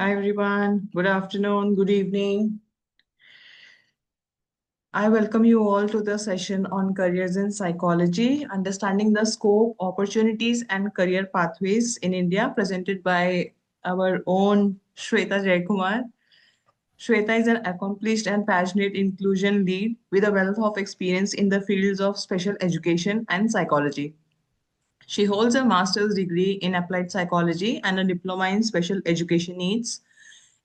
Hi everyone. Good afternoon, good evening. I welcome you all to the session on careers in psychology, understanding the scope, opportunities, and career pathways in India, presented by our own Shweta Jaykumar. Shweta is an accomplished and passionate inclusion lead with a wealth of experience in the fields of special education and psychology. She holds a master's degree in applied psychology and a diploma in special education needs,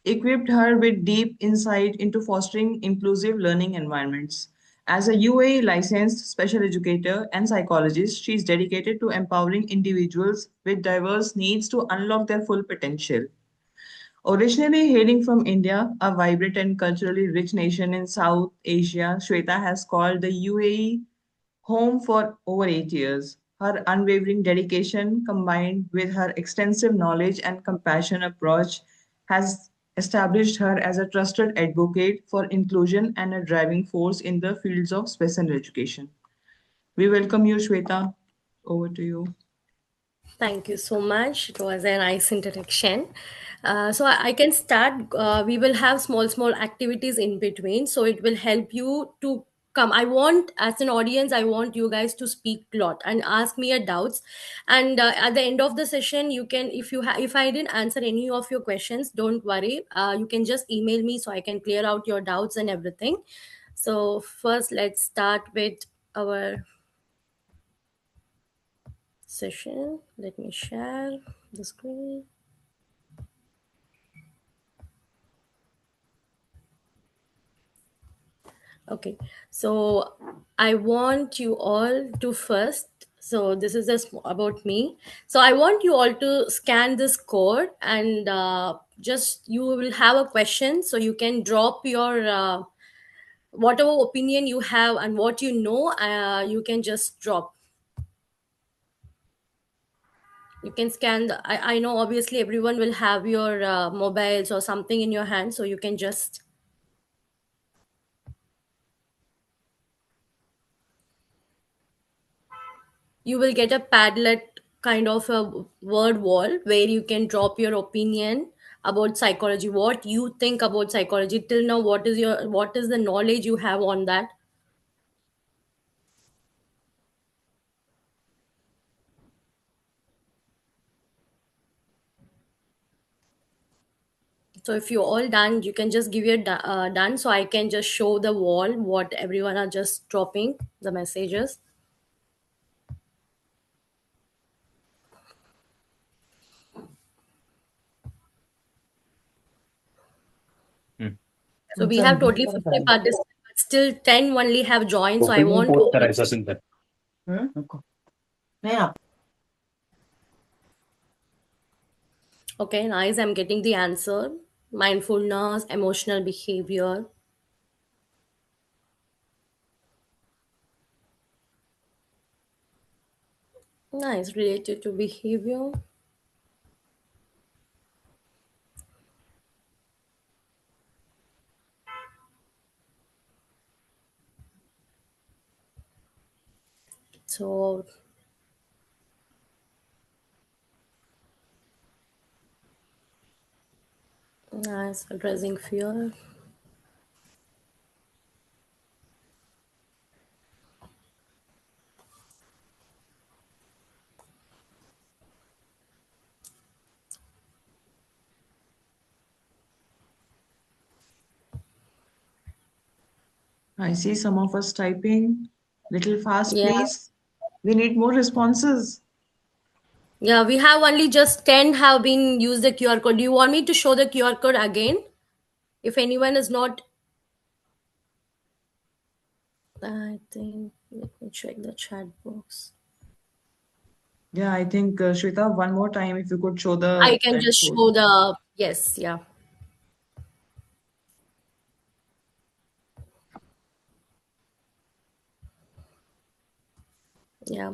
equipped her with deep insight into fostering inclusive learning environments. As a UAE licensed special educator and psychologist, she is dedicated to empowering individuals with diverse needs to unlock their full potential. Originally hailing from India, a vibrant and culturally rich nation in South Asia, Shweta has called the UAE home for over 8 years. Her unwavering dedication, combined with her extensive knowledge and compassion approach, has established her as a trusted advocate for inclusion and a driving force in the fields of special education. We welcome you, Shweta. Over to you. Thank you so much. It was a nice introduction. So I can start. We will have small activities in between, so it will help you to come. I want, as an audience, I want you guys to speak a lot and ask me your doubts. And at the end of the session, you can, if I didn't answer any of your questions, don't worry. You can just email me so I can clear out your doubts and everything. So first, let's start with our session. Let me share the screen. Okay, so I want you all to first. So this is just about me. So I want you all to scan this code, and just you will have a question. So you can drop your whatever opinion you have and what you know. You can just drop. You can scan the. I know obviously everyone will have your mobiles or something in your hand, so you can just. You will get a Padlet kind of a word wall where you can drop your opinion about psychology, what you think about psychology till now, what is the knowledge you have on that. So if you're all done, you can just give your done, so I can just show the wall what everyone are just dropping the messages. Hmm. So we have totally 50 participants, but still 10 only have joined, so I Opening want both all. the risers in there. Okay, nice, I'm getting the answer. Mindfulness, emotional behavior. Nice, related to behavior. So nice, addressing fear. I see some of us typing. Little fast, Yeah, please. We need more responses. yeah. We have only just 10 have been used the QR code. Do you want me to show the QR code again? If anyone is not, I think. Let me check the chat box. Yeah, I think, Shweta, one more time, if you could show I the can that just code. show the yes. Yeah, yeah.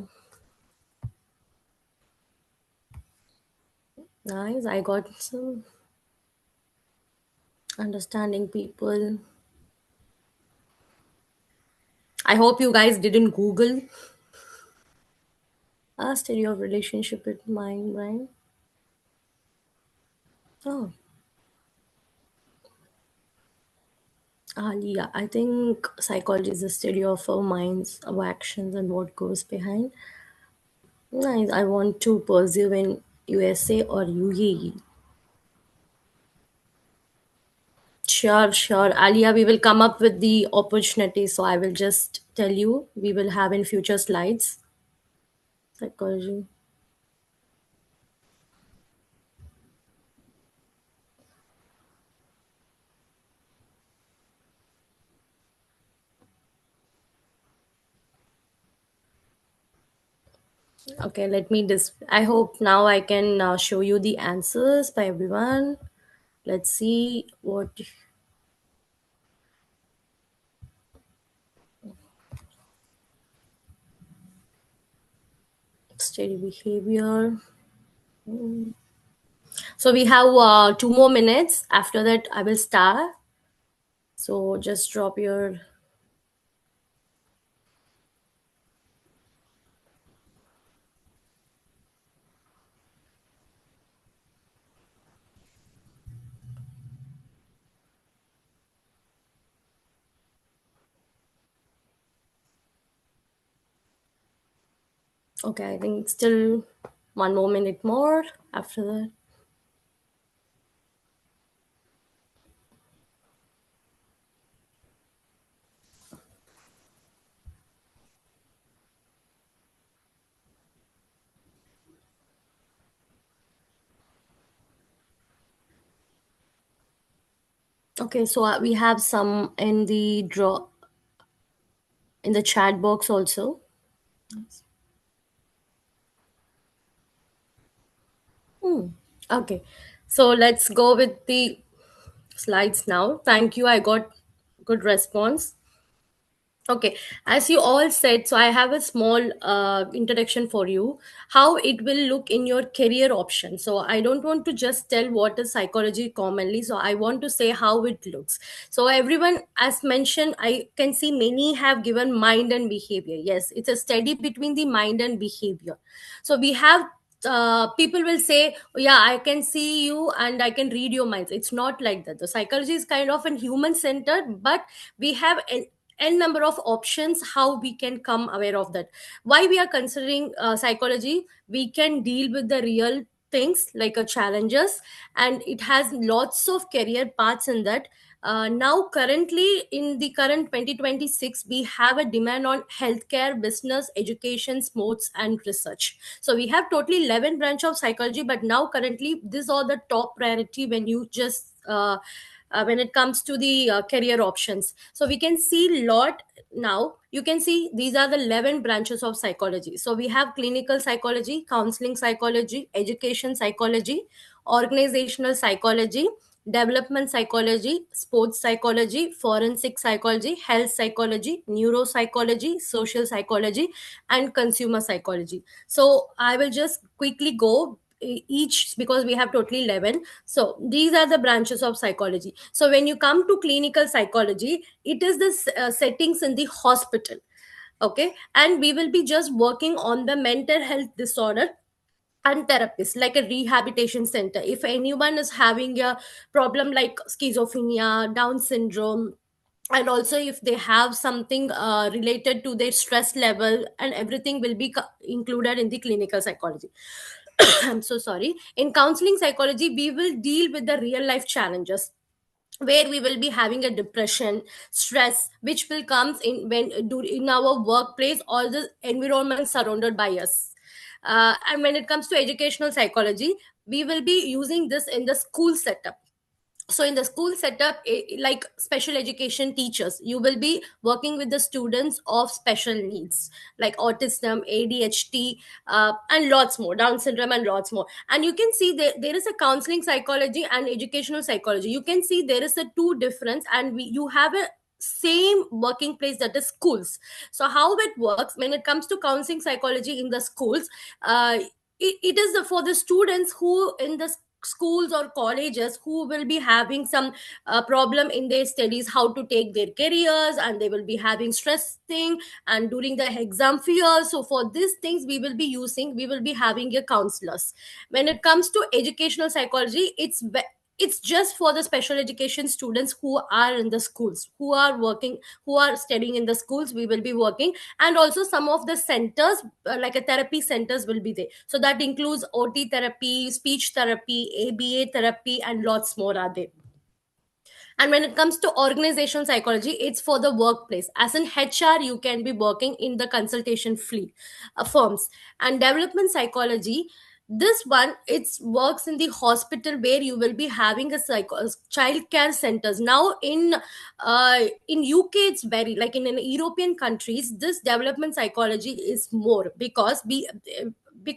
Nice. I got some understanding people. I hope you guys didn't Google. Study your relationship with mind, right? Oh. Yeah, I think psychology is the study of our minds, our actions, and what goes behind. Nice. I want to pursue in USA or UAE. Sure, sure. Alia, we will come up with the opportunity. So I will just tell you, we will have in future slides. Psychology. Okay, let me I hope now I can show you the answers by everyone. Let's see what steady behavior. So we have 2 more minutes. After that, I will start. So just drop your. Okay, I think still 1 more minute more after that. Okay, so we have some in the draw in the chat box also. Hmm. Okay, so let's go with the slides now. Thank you. I got good response. Okay, as you all said, so I have a small introduction for you how it will look in your career option. So I don't want to just tell what is psychology commonly, so I want to say how it looks. So everyone, as mentioned, I can see many have given mind and behavior. Yes, it's a study between the mind and behavior. So we have people will say, "Oh, yeah, I can see you and I can read your minds." It's not like that. The psychology is kind of an human centered, but we have n number of options how we can come aware of that. Why we are considering psychology, we can deal with the real things like challenges, and it has lots of career paths in that. Now currently in the current 2026 we have a demand on healthcare, business, education, sports and research. So we have totally 11 branch of psychology, but now currently these are the top priority when you just when it comes to the career options. So we can see lot. Now you can see these are the 11 branches of psychology. So we have clinical psychology, counseling psychology, education psychology, organizational psychology, development psychology, sports psychology, forensic psychology, health psychology, neuropsychology, social psychology, and consumer psychology. So I will just quickly go each because we have totally 11. So these are the branches of psychology. So when you come to clinical psychology, it is the settings in the hospital. Okay, and we will be just working on the mental health disorder and therapists like a rehabilitation center. If anyone is having a problem like schizophrenia, down syndrome, and also if they have something related to their stress level, and everything will be included in the clinical psychology. I'm so sorry. In counseling psychology, we will deal with the real life challenges where we will be having a depression, stress, which will comes in when do in our workplace or the environment surrounded by us. And when it comes to educational psychology, we will be using this in the school setup. So in the school setup, like special education teachers, you will be working with the students of special needs like autism, ADHD, and lots more, down syndrome and lots more. And you can see there is a counseling psychology and educational psychology. You can see there is a two difference, and you have a same working place, that is schools. So how it works when it comes to counseling psychology in the schools, it is for the students who in the schools or colleges who will be having some problem in their studies, how to take their careers, and they will be having stress thing and during the exam fear. So for these things we will be having a counselors. When it comes to educational psychology, it's just for the special education students who are in the schools, who are working, who are studying in the schools. We will be working, and also some of the centers, like a therapy centers will be there. So that includes OT therapy, speech therapy, ABA therapy, and lots more are there. And when it comes to organizational psychology, it's for the workplace. As in HR, you can be working in the consultation fleet, firms. And development psychology, this one, it works in the hospital, where you will be having a child care centers. Now in UK, it's very, like in European countries, this development psychology is more, because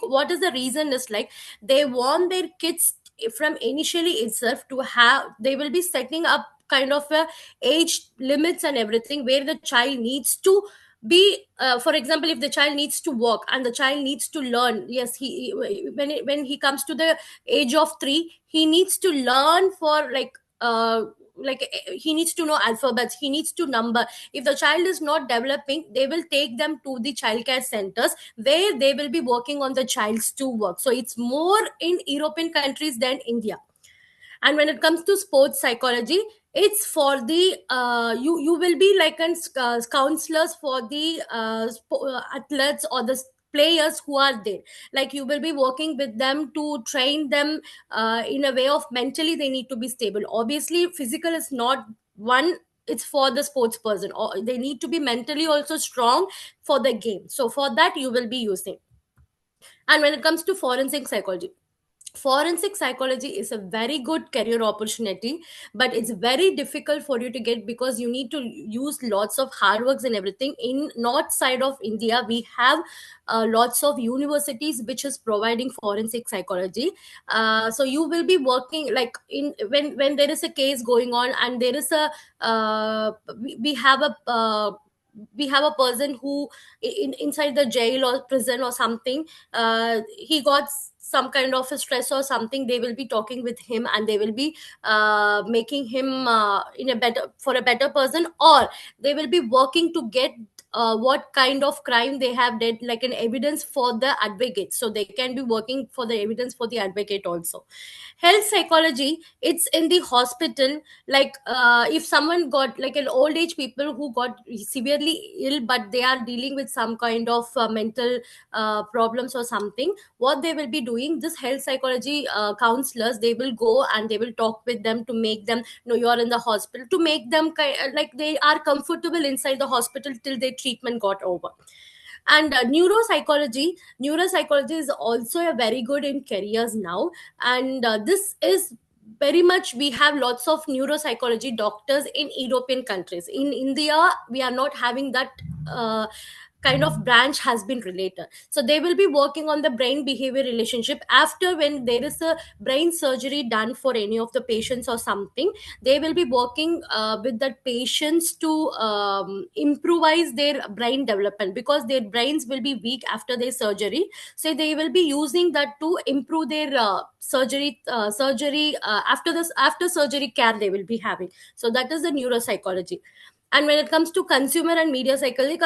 what is the reason is like, they want their kids from initially itself to have, they will be setting up kind of a age limits and everything, where the child needs to be, for example, if the child needs to walk and the child needs to learn, yes, when he comes to the age of 3, he needs to learn for he needs to know alphabets, he needs to number. If the child is not developing, they will take them to the childcare centers, where they will be working on the child's to work. So it's more in European countries than India. And when it comes to sports psychology, it's for the you will be like counselors for the athletes, or the players who are there. Like, you will be working with them to train them in a way of, mentally they need to be stable. Obviously physical is not one, it's for the sports person, or they need to be mentally also strong for the game. So for that you will be using. And when it comes to forensic psychology, forensic psychology is a very good career opportunity, but it's very difficult for you to get, because you need to use lots of hard works and everything. In north side of India, we have lots of universities which is providing forensic psychology. So you will be working, like, in when there is a case going on, and there is a we have a we have a person who inside the jail or prison or something, he got some kind of a stress or something. They will be talking with him, and they will be making him in a better, for a better person, or they will be working to get what kind of crime they have did, like an evidence for the advocate. So they can be working for the evidence for the advocate also. Health psychology, it's in the hospital. Like, if someone got, like, an old age people who got severely ill, but they are dealing with some kind of mental problems or something, what they will be doing, this health psychology counselors, they will go and they will talk with them to make them know you are in the hospital, to make them like they are comfortable inside the hospital till their treatment got over. And neuropsychology is also a very good in careers now. And this is very much, we have lots of neuropsychology doctors in European countries. In India, we are not having that kind of branch has been related. So they will be working on the brain behavior relationship. After, when there is a brain surgery done for any of the patients or something, they will be working with the patients to improvise their brain development, because their brains will be weak after their surgery. So they will be using that to improve their surgery after this, after surgery care they will be having. So that is the neuropsychology. And when it comes to consumer and media psychology,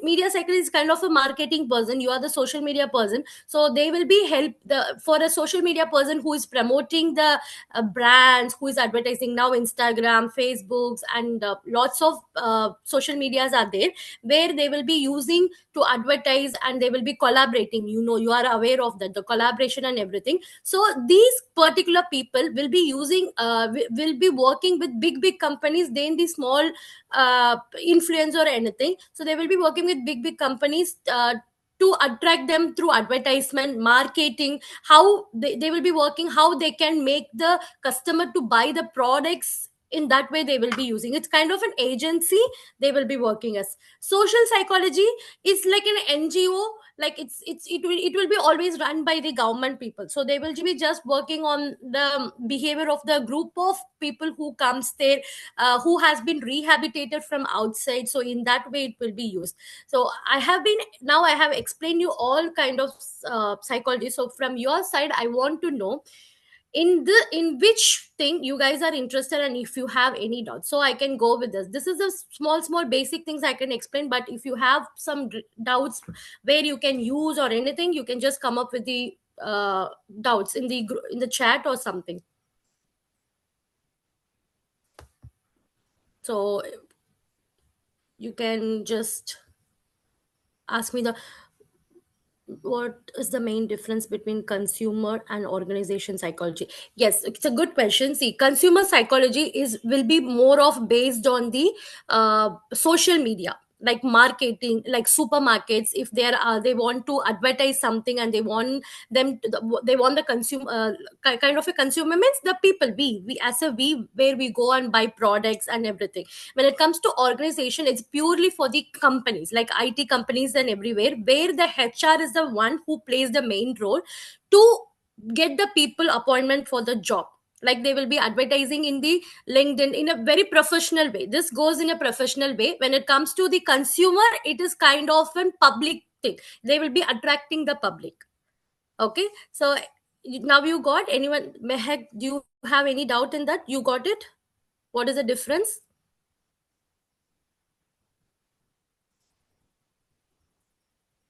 media psychology is kind of a marketing person. You are the social media person, so they will be help the for a social media person who is promoting the brands, who is advertising. Now Instagram, Facebooks, and lots of social medias are there, where they will be using to advertise, and they will be collaborating. You are aware of that, the collaboration and everything. So these particular people will be using will be working with big companies, then the small influence or anything. So they will be working with big companies to attract them through advertisement, marketing. How they will be working, how they can make the customer to buy the products. In that way they will be using, it's kind of an agency they will be working as. Social psychology is like an NGO. Like, it will be always run by the government people, so they will be just working on the behavior of the group of people who comes there, who has been rehabilitated from outside. So in that way it will be used. So I have explained you all kind of psychology. So from your side, I want to know, in which thing you guys are interested, and if you have any doubts, so I can go with this is a small basic things I can explain. But if you have some doubts where you can use or anything, you can just come up with the doubts in the chat or something. So you can just ask me the what is the main difference between consumer and organization psychology. Yes, it's a good question. See, consumer psychology is will be more of based on the social media, like marketing, like supermarkets. If they want to advertise something and they want the consumer kind of a consumer means the people, we as a we, where we go and buy products and everything. When it comes to organization, it's purely for the companies like IT companies and everywhere, where the HR is the one who plays the main role to get the people appointment for the job. Like they will be advertising in the LinkedIn in a very professional way. This goes in a professional way. When it comes to the consumer, it is kind of a public thing. They will be attracting the public. Okay, so now you got anyone, Mehak, do you have any doubt in that? You got it? What is the difference?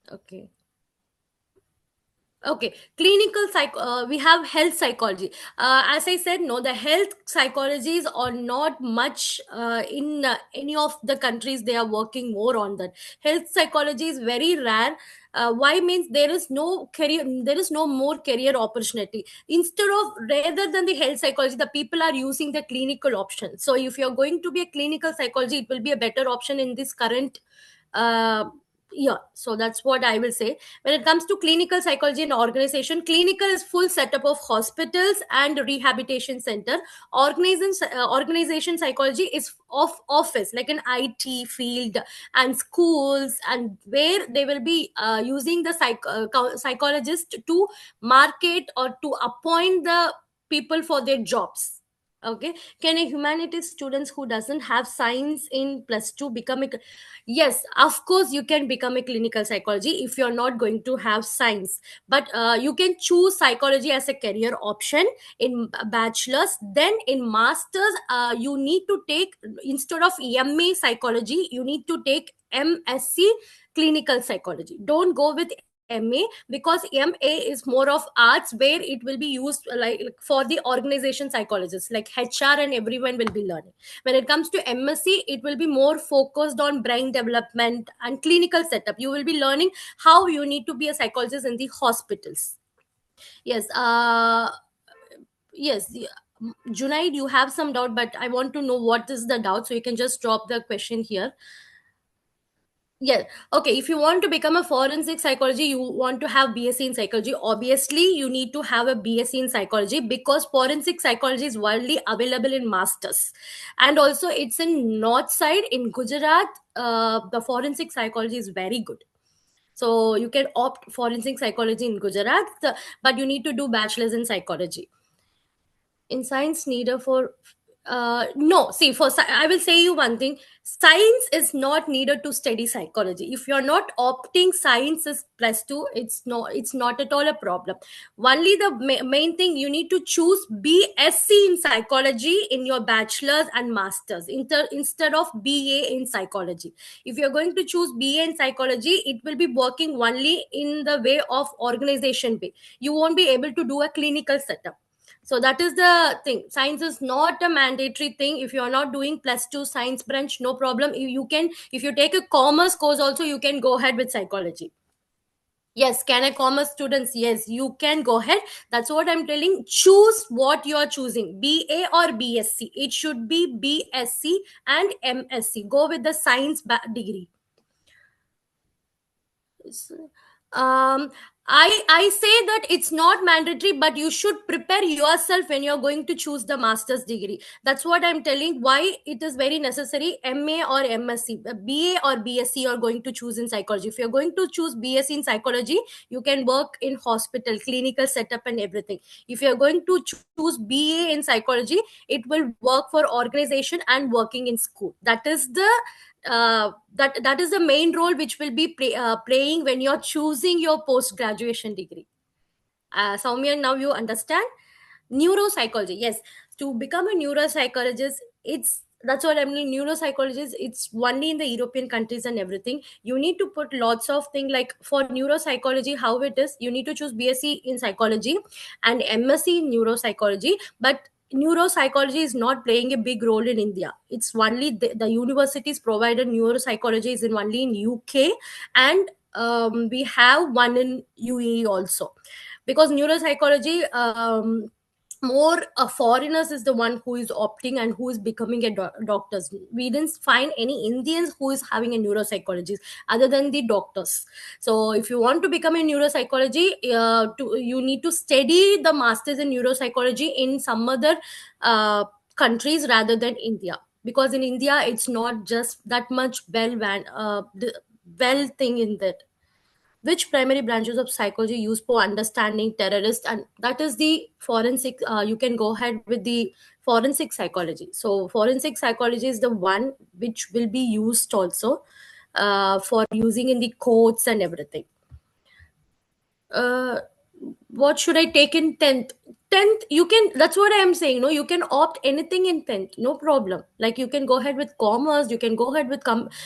Okay. Okay, clinical psych. We have health psychology. As I said, no, the health psychologies are not much in any of the countries. They are working more on that. Health psychology is very rare. Why means there is no career, there is no more career opportunity. Instead of rather than the health psychology, the people are using the clinical option. So if you're going to be a clinical psychology, it will be a better option in this current. Uh, yeah, so that's what I will say. When it comes to clinical psychology and organization, clinical is full setup of hospitals and rehabilitation center. Organization psychology is of office, like an IT field and schools, and where they will be using the psychologist to market or to appoint the people for their jobs. Okay, can a humanities students who doesn't have science in plus 2 become a, yes, of course you can become a clinical psychology if you're not going to have science. But you can choose psychology as a career option in bachelor's. Then in master's, you need to take, instead of MA psychology, you need to take MSc clinical psychology. Don't go with MA, because MA is more of arts, where it will be used like for the organization psychologists like HR, and everyone will be learning. When it comes to MSc, it will be more focused on brain development and clinical setup. You will be learning how you need to be a psychologist in the hospitals. Yes. Yes. Junaid, you have some doubt, but I want to know what is the doubt, so you can just drop the question here. Yeah. Okay. If you want to become a forensic psychology, you want to have BSc in psychology. Obviously, you need to have a BSc in psychology, because forensic psychology is widely available in masters, and also it's in north side in Gujarat. The forensic psychology is very good. So you can opt forensic psychology in Gujarat, but you need to do bachelor's in psychology. In science needed for no, see, I will say you one thing. Science is not needed to study psychology. If you're not opting science as plus 2, it's not at all a problem. Only the main thing, you need to choose BSc in psychology in your bachelor's and master's instead of BA in psychology. If you're going to choose BA in psychology, it will be working only in the way of organization way. You won't be able to do a clinical setup. So that is the thing. Science is not a mandatory thing. If you are not doing plus 2 science branch, no problem. You can, if you take a commerce course also, you can go ahead with psychology. Yes, can a commerce students? Yes, you can go ahead. That's what I'm telling. Choose what you are choosing, BA or BSc. It should be BSc and MSc. Go with the science degree. um I say that it's not mandatory, but you should prepare yourself when you're going to choose the master's degree. That's what I'm telling, why it is very necessary. MA or MSc, BA or BSc you're going to choose in psychology. If you're going to choose BSc in psychology, you can work in hospital, clinical setup and everything. If you're going to choose BA in psychology, it will work for organization and working in school. That is the that is the main role which will be playing when you're choosing your post graduation degree. Soumya, now you understand. Neuropsychology, yes. To become a neuropsychologist, it's that's what I mean. Neuropsychologist, it's only in the European countries and everything. You need to put lots of things, like for neuropsychology, how it is, you need to choose BSc in psychology and MSc in neuropsychology. But neuropsychology is not playing a big role in India. It's only the universities provided neuropsychology is in only in UK, and we have one in UAE also, because neuropsychology, more foreigners is the one who is opting and who is becoming a doctors. We didn't find any Indians who is having a neuropsychologist other than the doctors. So if you want to become a neuropsychology, you need to study the masters in neuropsychology in some other uh, countries rather than India, because in India it's not just that much well thing in that. Which primary branches of psychology used for understanding terrorists? And that is the forensic. You can go ahead with the forensic psychology. So forensic psychology is the one which will be used also for using in the courts and everything. uh, what should I take in 10th? 10th, you can, that's what I am saying, no, you can opt anything in 10th, no problem. Like you can go ahead with commerce, you can go ahead with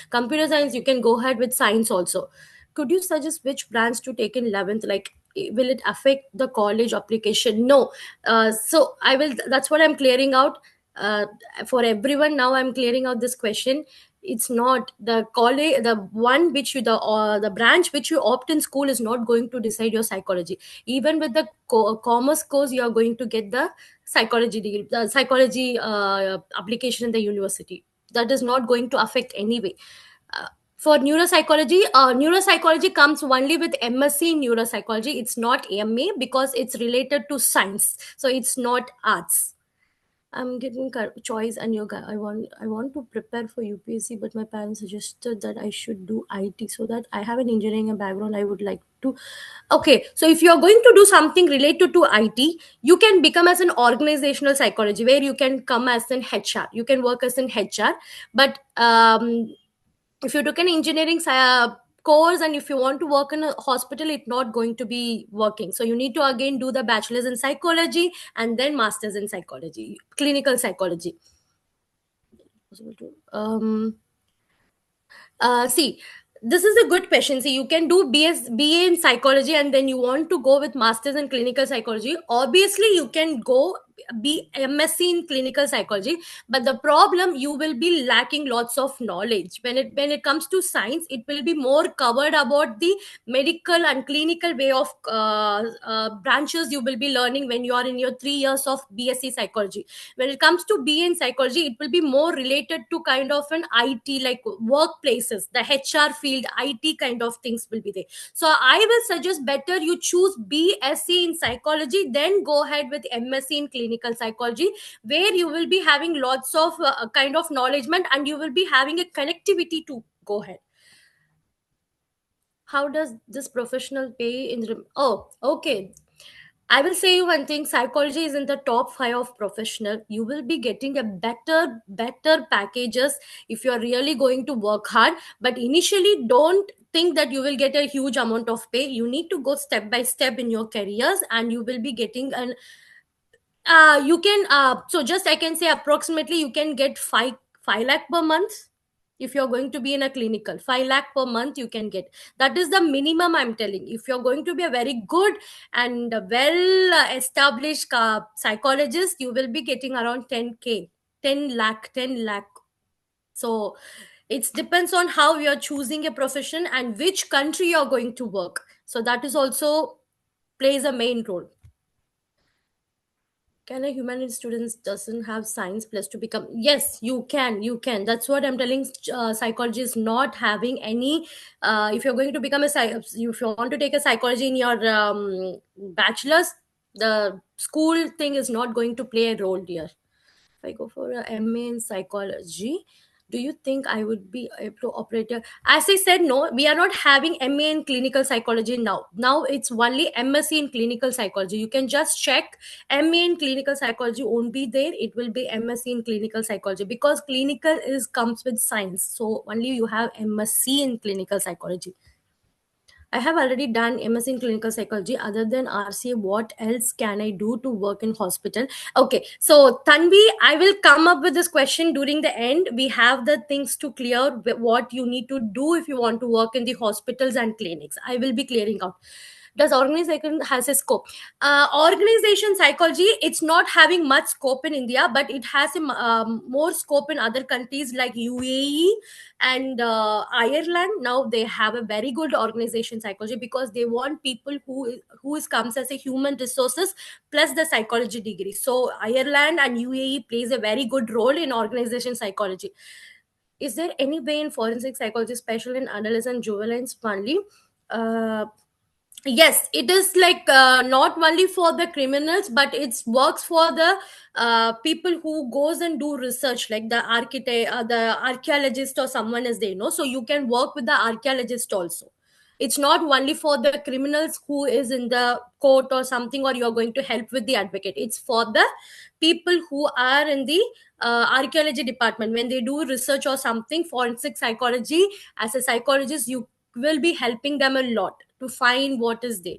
computer science, you can go ahead with science also. Could you suggest which branch to take in 11th? Like, will it affect the college application? No. So I will, that's what I'm clearing out uh, for everyone. Now I'm clearing out this question. It's not the college, the one which you, the branch which you opt in school is not going to decide your psychology. Even with the commerce course, you are going to get the psychology degree, the psychology application in the university. That is not going to affect anyway. For neuropsychology, neuropsychology comes only with MSc in neuropsychology. It's not MA because it's related to science, so it's not arts. I'm getting choice and yoga. I want to prepare for UPSC, but my parents suggested that I should do IT, so that I have an engineering background. I would like to. Okay, so if you're going to do something related to IT, you can become as an organizational psychology, where you can come as an HR. You can work as an HR, but if you took an engineering course and if you want to work in a hospital, it's not going to be working. So you need to again do the bachelor's in psychology and then master's in psychology, clinical psychology. See, this is a good question. See, you can do BA in psychology and then you want to go with masters in clinical psychology. Obviously, you can go be MSc in clinical psychology, but the problem, you will be lacking lots of knowledge. When it comes to science, it will be more covered about the medical and clinical way of branches you will be learning when you are in your 3 years of BSc psychology. When it comes to BA in psychology, it will be more related to kind of an IT, like workplaces, the HR field, IT kind of things will be there. So I will suggest better you choose BSc in psychology, then go ahead with MSc in clinical psychology, where you will be having lots of kind of knowledgement and you will be having a connectivity to go ahead. How does this professional pay in the, oh, okay, I will say you one thing, psychology is in the top 5 of professional. You will be getting a better packages if you are really going to work hard. But initially, don't think that you will get a huge amount of pay. You need to go step by step in your careers, and you will be getting an you can so just I can say approximately you can get 5 lakh per month. If you're going to be in a clinical, 5 lakh per month you can get. That is the minimum, I'm telling. If you're going to be a very good and well established psychologist, you will be getting around 10k, 10 lakh. So it depends on how you're choosing a profession and which country you're going to work. So that is also plays a main role. Can a humanities student doesn't have science plus to become? Yes, you can. That's what I'm telling. Psychology is not having any if you're going to become if you want to take a psychology in your bachelor's, the school thing is not going to play a role here. If I go for a MA in psychology, do you think I would be able to operate as I said, no, we are not having MA in clinical psychology now it's only MSc in clinical psychology. You can just check, MA in clinical psychology won't be there, it will be MSc in clinical psychology, because clinical is comes with science, so only you have MSc in clinical psychology. I have already done MS in clinical psychology. Other than RCA, what else can I do to work in hospital? Okay, so Tanvi, I will come up with this question during the end. We have the things to clear what you need to do if you want to work in the hospitals and clinics. I will be clearing out. Does organization has a scope? Organization psychology, it's not having much scope in India, but it has a more scope in other countries like UAE and Ireland. Now they have a very good organization psychology because they want people who is comes as a human resources plus the psychology degree. So Ireland and UAE plays a very good role in organization psychology. Is there any way in forensic psychology special in adolescent and juveniles only? uh, yes, it is like not only for the criminals, but it works for the people who goes and do research, like the architect, the archaeologist or someone as they know. So you can work with the archaeologist also. It's not only for the criminals who is in the court or something, or you're going to help with the advocate. It's for the people who are in the archaeology department. When they do research or something, forensic psychology, as a psychologist, you will be helping them a lot to find what is there.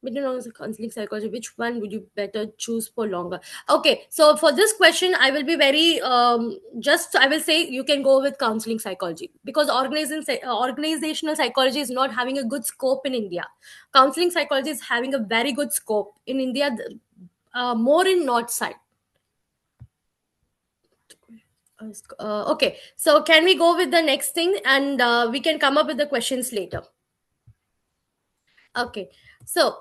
Between all the counseling psychology, which one would you better choose for longer? Okay, so for this question, I will be very just. I will say you can go with counseling psychology because organizational psychology is not having a good scope in India. Counseling psychology is having a very good scope in India, more in north side. Okay, so can we go with the next thing and we can come up with the questions later? Okay, so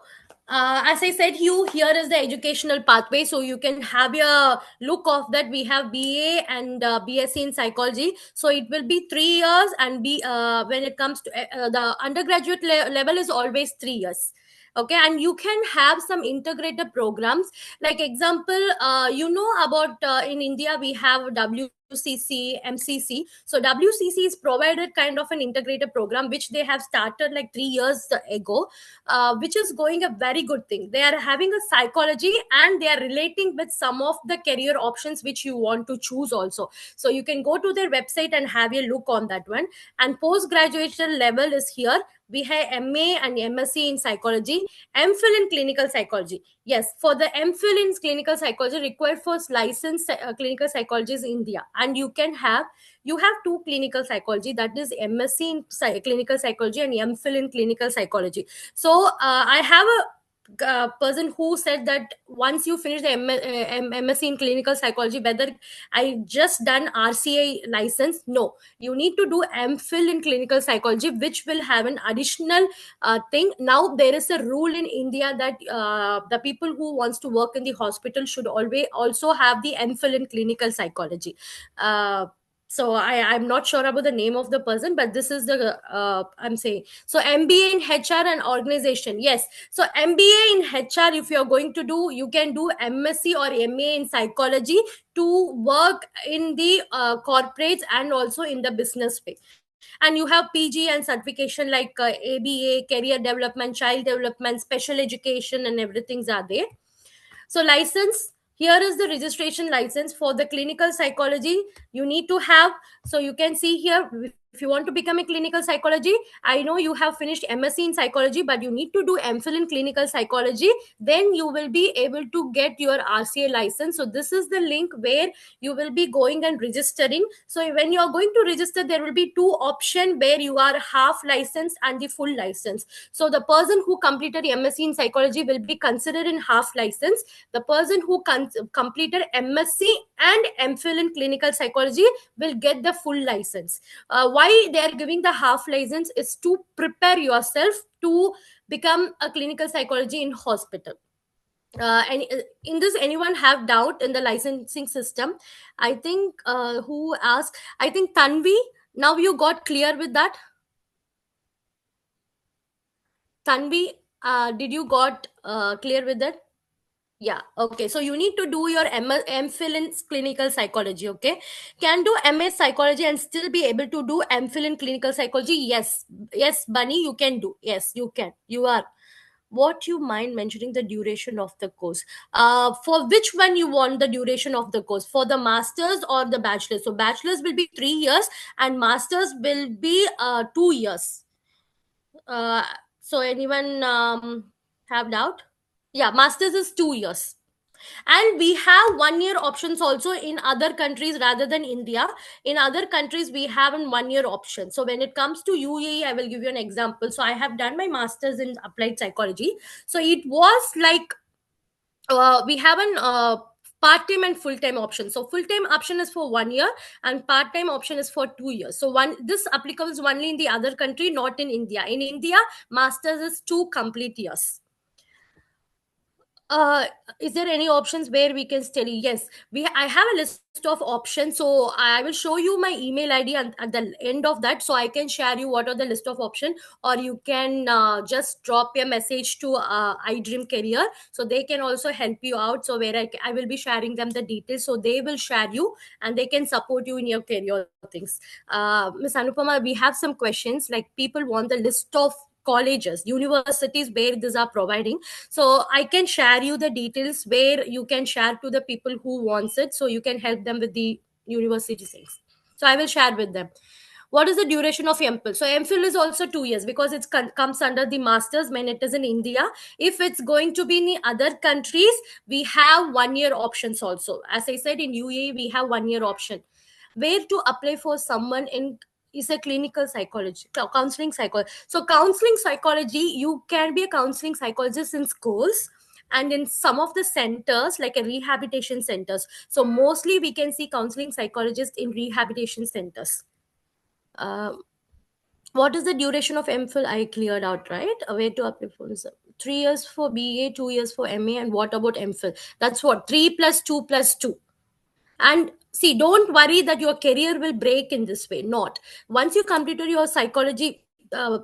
as I said, here is the educational pathway, so you can have a look of that. We have BA and BSc in psychology, so it will be 3 years, and when it comes to the undergraduate level is always 3 years. Okay, and you can have some integrated programs. Like example, you know about in India we have WCC, MCC. So WCC is provided kind of an integrated program which they have started like 3 years ago, which is going a very good thing. They are having a psychology and they are relating with some of the career options which you want to choose also. So you can go to their website and have a look on that one. And post graduation level is here. We have MA and MSc in psychology, MPhil in clinical psychology. Yes, for the MPhil in clinical psychology required for licensed clinical psychologists in India, and you have two clinical psychology, that is MSc in clinical psychology and MPhil in clinical psychology. So I have a person who said that once you finish the MSc in clinical psychology, whether I just done RCA license, no, you need to do MPhil in clinical psychology, which will have an additional thing. Now there is a rule in India that the people who wants to work in the hospital should always also have the MPhil in clinical psychology. So I'm not sure about the name of the person, but this is the I'm saying. So MBA in HR and organization, yes. So MBA in HR, if you're going to do, you can do MSc or MA in psychology to work in the corporates and also in the business way. And you have PG and certification like ABA, career development, child development, special education, and everything's are there. So license, here is the registration license for the clinical psychology you need to have. So you can see here, if you want to become a clinical psychology, I know you have finished MSc in psychology, but you need to do MPhil in clinical psychology, then you will be able to get your RCA license. So this is the link where you will be going and registering. So when you are going to register, there will be two options where you are half license and the full license. So the person who completed MSc in psychology will be considered in half license. The person who completed MSc and MPhil in clinical psychology will get the full license. Why they are giving the half license is to prepare yourself to become a clinical psychology in hospital. And in this, anyone have doubt in the licensing system? I think who asked? I think Tanvi. Now you got clear with that. Tanvi, did you got clear with that? Yeah, okay. So you need to do your MPhil in clinical psychology, okay? Can do MA psychology and still be able to do MPhil in clinical psychology? Yes. Yes, Bunny, you can do. Yes, you can. You are. What you mind mentioning the duration of the course? For which one you want the duration of the course? For the masters or the bachelors? So bachelors will be 3 years and masters will be 2 years. So anyone have doubt? Yeah, masters is 2 years. And we have 1 year options also in other countries rather than India. In other countries we have an 1 year option. So when it comes to UAE, I will give you an example. So I have done my masters in applied psychology. So it was like, we have an part-time and full-time option. So full-time option is for 1 year, and part-time option is for 2 years. So one, this applicable is only in the other country, not in India. In India, masters is 2 complete years. uh is there any options where we can study? Yes, I have a list of options, so I will show you my email ID at the end of that, so I can share you what are the list of options. Or you can just drop a message to iDream Career, so they can also help you out. So where I will be sharing them the details, so they will share you and they can support you in your career things. Miss Anupama, we have some questions, like people want the list of colleges, universities where these are providing. So I can share you the details where you can share to the people who wants it, so you can help them with the university things. So I will share with them. What is the duration of MPhil? So MPhil is also 2 years, because it comes under the masters when it is in India. If it's going to be in the other countries, we have 1 year options also. As I said, in UAE we have 1 year option. Where to apply for someone in is a clinical psychology, counseling psychology. So counseling psychology, you can be a counseling psychologist in schools and in some of the centers, like a rehabilitation centers. So mostly we can see counseling psychologists in rehabilitation centers. um, what is the duration of MPhil? I cleared out, right? Where to apply for is 3 years for BA, 2 years for MA, and what about MPhil? That's what, 3 plus 2 plus 2. And see, don't worry that your career will break in this way. Not once you completed your psychology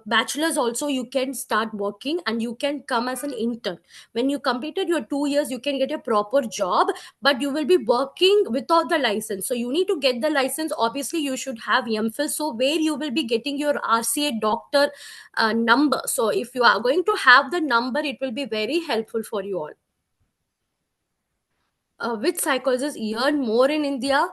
bachelor's, also you can start working and you can come as an intern. When you completed your 2 years, you can get a proper job, but you will be working without the license. So you need to get the license. Obviously you should have MPhil, so where you will be getting your RCA doctor number. So if you are going to have the number, it will be very helpful for you all. Which psychologists earn more in India?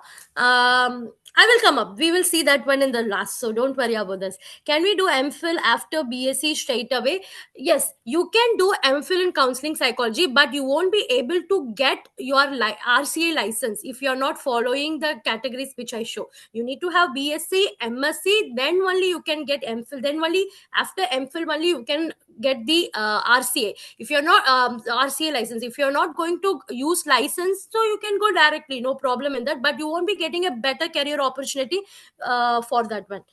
I will come up. We will see that one in the last. So don't worry about this. Can we do MPhil after BSc straight away? Yes, you can do MPhil in counseling psychology, but you won't be able to get your RCA license if you are not following the categories which I show. You need to have BSc, MSc, then only you can get MPhil. Then only after MPhil only you can get the RCA. If you're not RCA license, if you're not going to use license, so you can go directly, no problem in that, but you won't be getting a better career opportunity for that one.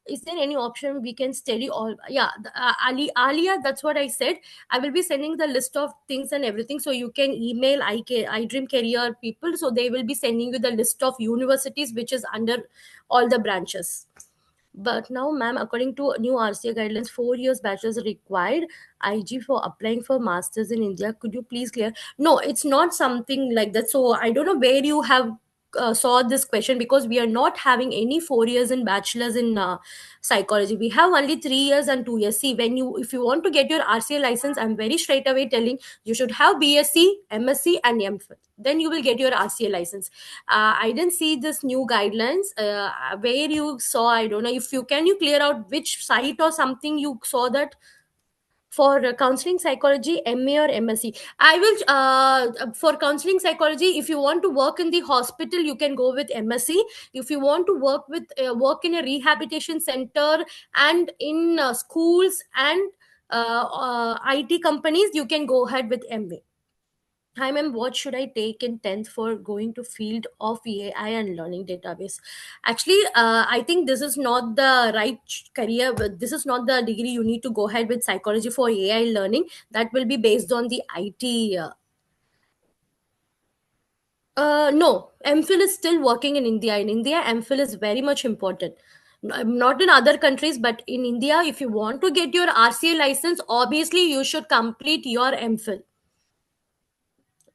Is there any option we can study all? Yeah, Alia, that's what I said. I will be sending the list of things and everything, so you can email iDream Career people, so they will be sending you the list of universities which is under all the branches. But now, ma'am, according to new RCA guidelines, 4 years bachelor's are required. IG for applying for masters in India. Could you please clear? No, it's not something like that. So I don't know where you have saw this question, because we are not having any 4 years in bachelor's in psychology. We have only 3 years and 2 years. See, when you, if you want to get your RCA license, I'm very straight away telling you should have BSc, MSc, and MPhil. Then you will get your RCA license. I didn't see this new guidelines. Where you saw, I don't know if you can you clear out which site or something you saw that for counseling psychology, MA or MSc. I will for counseling psychology, if you want to work in the hospital, you can go with MSc. If you want to work in a rehabilitation center and in schools and IT companies, you can go ahead with MA. Hi ma'am, what should I take in 10th for going to field of AI and learning database? Actually, I think this is not the right career. But this is not the degree you need to go ahead with psychology for AI learning. That will be based on the IT. No, MPhil is still working in India. In India, MPhil is very much important. Not in other countries, but in India, if you want to get your RCA license, obviously you should complete your MPhil.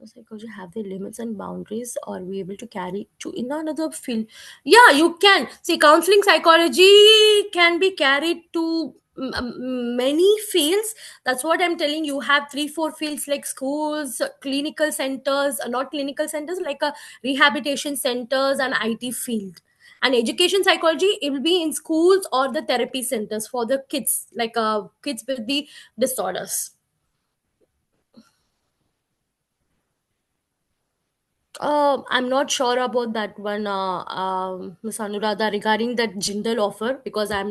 Psychology have their limits and boundaries, or be able to carry to in another field? Yeah, you can see counseling psychology can be carried to many fields. That's what I'm telling you. Have 3 4 fields like schools, clinical centers, not clinical centers, like a rehabilitation centers and IT field. And education psychology, it will be in schools or the therapy centers for the kids, like kids with the disorders. I'm not sure about that one, Ms. Anuradha, regarding that Jindal offer, because I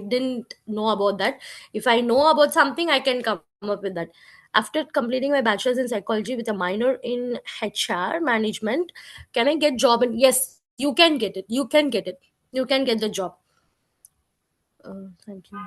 didn't know about that. If I know about something, I can come up with that. After completing my bachelor's in psychology with a minor in HR management, can I get job? And yes, you can get it. You can get it. You can get the job. Thank you.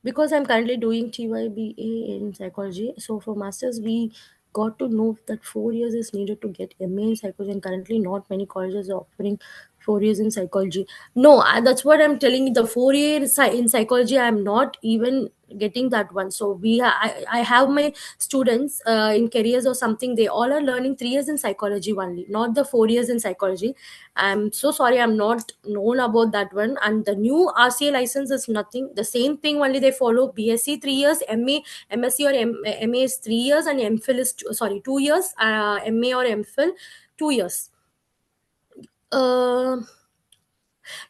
Because I'm currently doing TYBA in psychology. So for masters, we got to know that 4 years is needed to get MA in psychology, and currently not many colleges are offering 4 years in psychology. No, that's what I'm telling you. The 4 year in psychology, I'm not even getting that one. So I have my students in careers or something. They all are learning 3 years in psychology only, not the 4 years in psychology. I'm so sorry, I'm not known about that one. And the new RCA license is nothing. The same thing only they follow. BSc 3 years, MA, MSc or MA is 3 years, and MPhil is 2 years. MA or MPhil 2 years. Uh,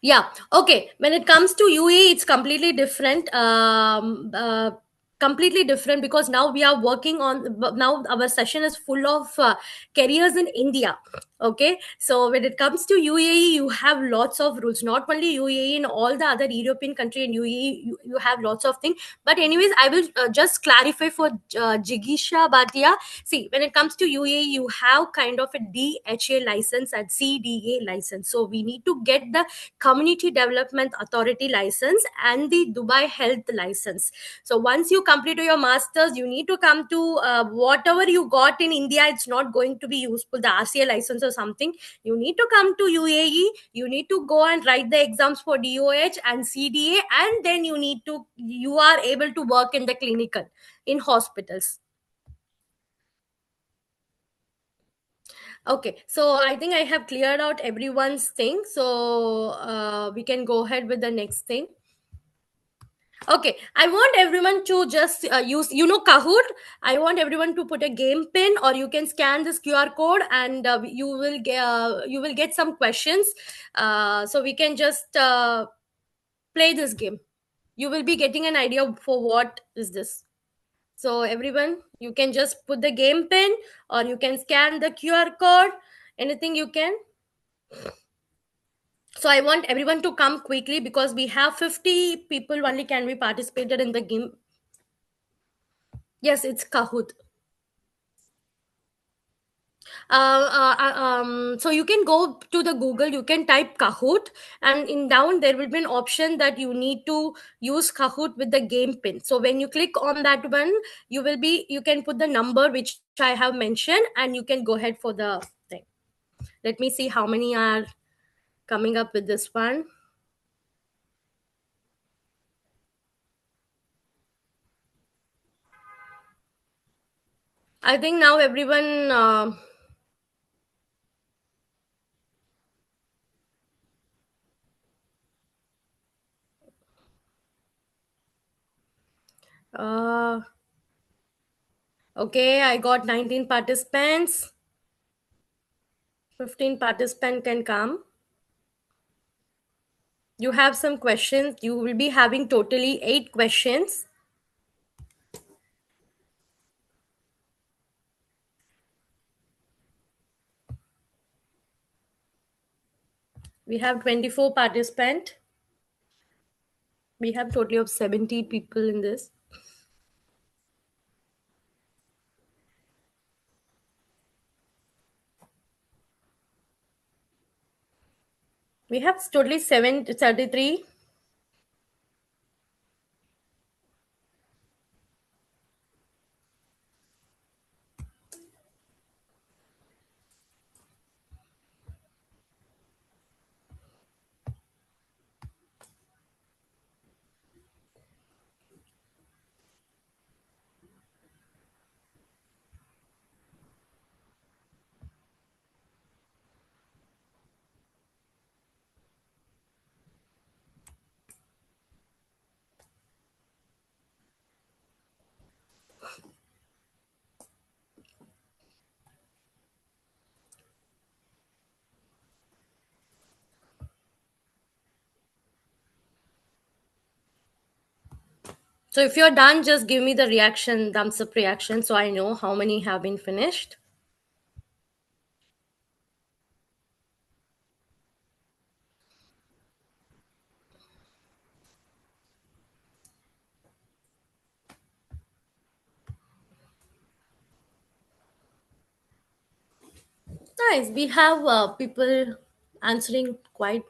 yeah, okay, when it comes to UAE, it's completely different. Completely different, because now we are working on, now our session is full of careers in India. Okay, so when it comes to UAE, you have lots of rules. Not only UAE, in all the other European country, and UAE, you have lots of things. But anyways, I will just clarify for Jigisha Bhatia. See, when it comes to UAE, you have kind of a DHA license and CDA license. So we need to get the Community Development Authority license and the Dubai Health license. So once you complete your masters, you need to come to whatever you got in India. It's not going to be useful, the RCA license or something. You need to come to UAE. You need to go and write the exams for DOH and CDA, and then you are able to work in the clinical, in hospitals. Okay, so I think I have cleared out everyone's thing. So we can go ahead with the next thing. Okay, I want everyone to just use, Kahoot. I want everyone to put a game pin, or you can scan this QR code, and you will get some questions. So we can just play this game. You will be getting an idea for what is this. So everyone, you can just put the game pin, or you can scan the QR code. Anything you can. So I want everyone to come quickly, because we have 50 people only can be participated in the game. Yes, it's Kahoot. So you can go to the Google, you can type Kahoot, and in down there will be an option that you need to use Kahoot with the game pin. So when you click on that one, you can put the number which I have mentioned, and you can go ahead for the thing. Let me see how many are coming up with this one. I think now everyone uh, okay, I got 19 participants. 15 participant can come. You have some questions. You will be having totally 8 questions. We have 24 participants. We have totally of 70 people in this. We have totally 33. So if you're done, just give me the reaction, thumbs up reaction, so I know how many have been finished. Nice. We have people answering quite.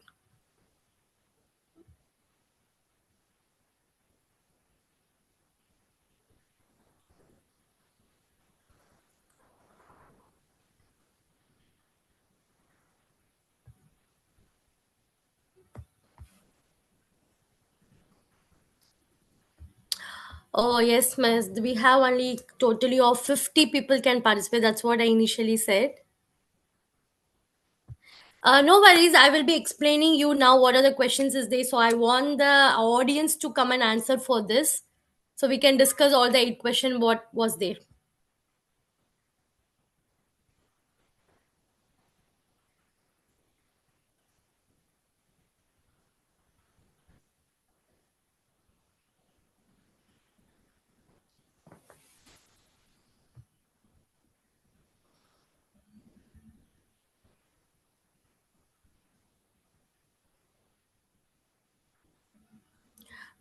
Oh, yes, miss. We have only totally of 50 people can participate. That's what I initially said. No worries. I will be explaining you now what are the questions is there. So I want the audience to come and answer for this. So we can discuss all the eight question what was there.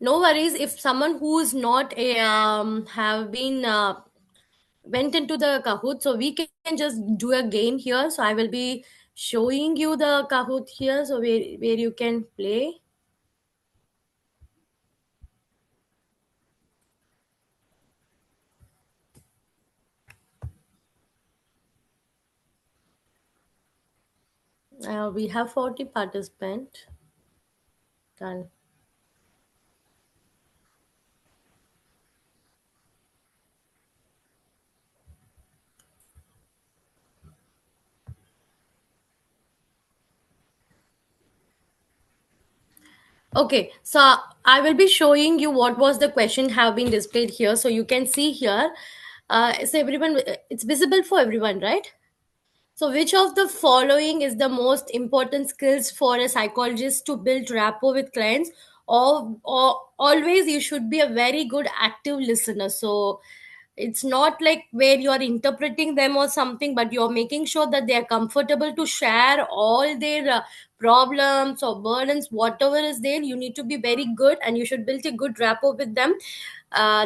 No worries. If someone who is not a have been went into the Kahoot, so we can just do a game here. So I will be showing you the Kahoot here, so where you can play. We have 40 participants. Done. Okay, so I will be showing you what was the question have been displayed here. So you can see here. So everyone, it's visible for everyone, right? So, which of the following is the most important skills for a psychologist to build rapport with clients? Or always you should be a very good active listener. So, it's not like where you are interpreting them or something, but you're making sure that they are comfortable to share all their problems or burdens, whatever is there. You need to be very good and you should build a good rapport with them.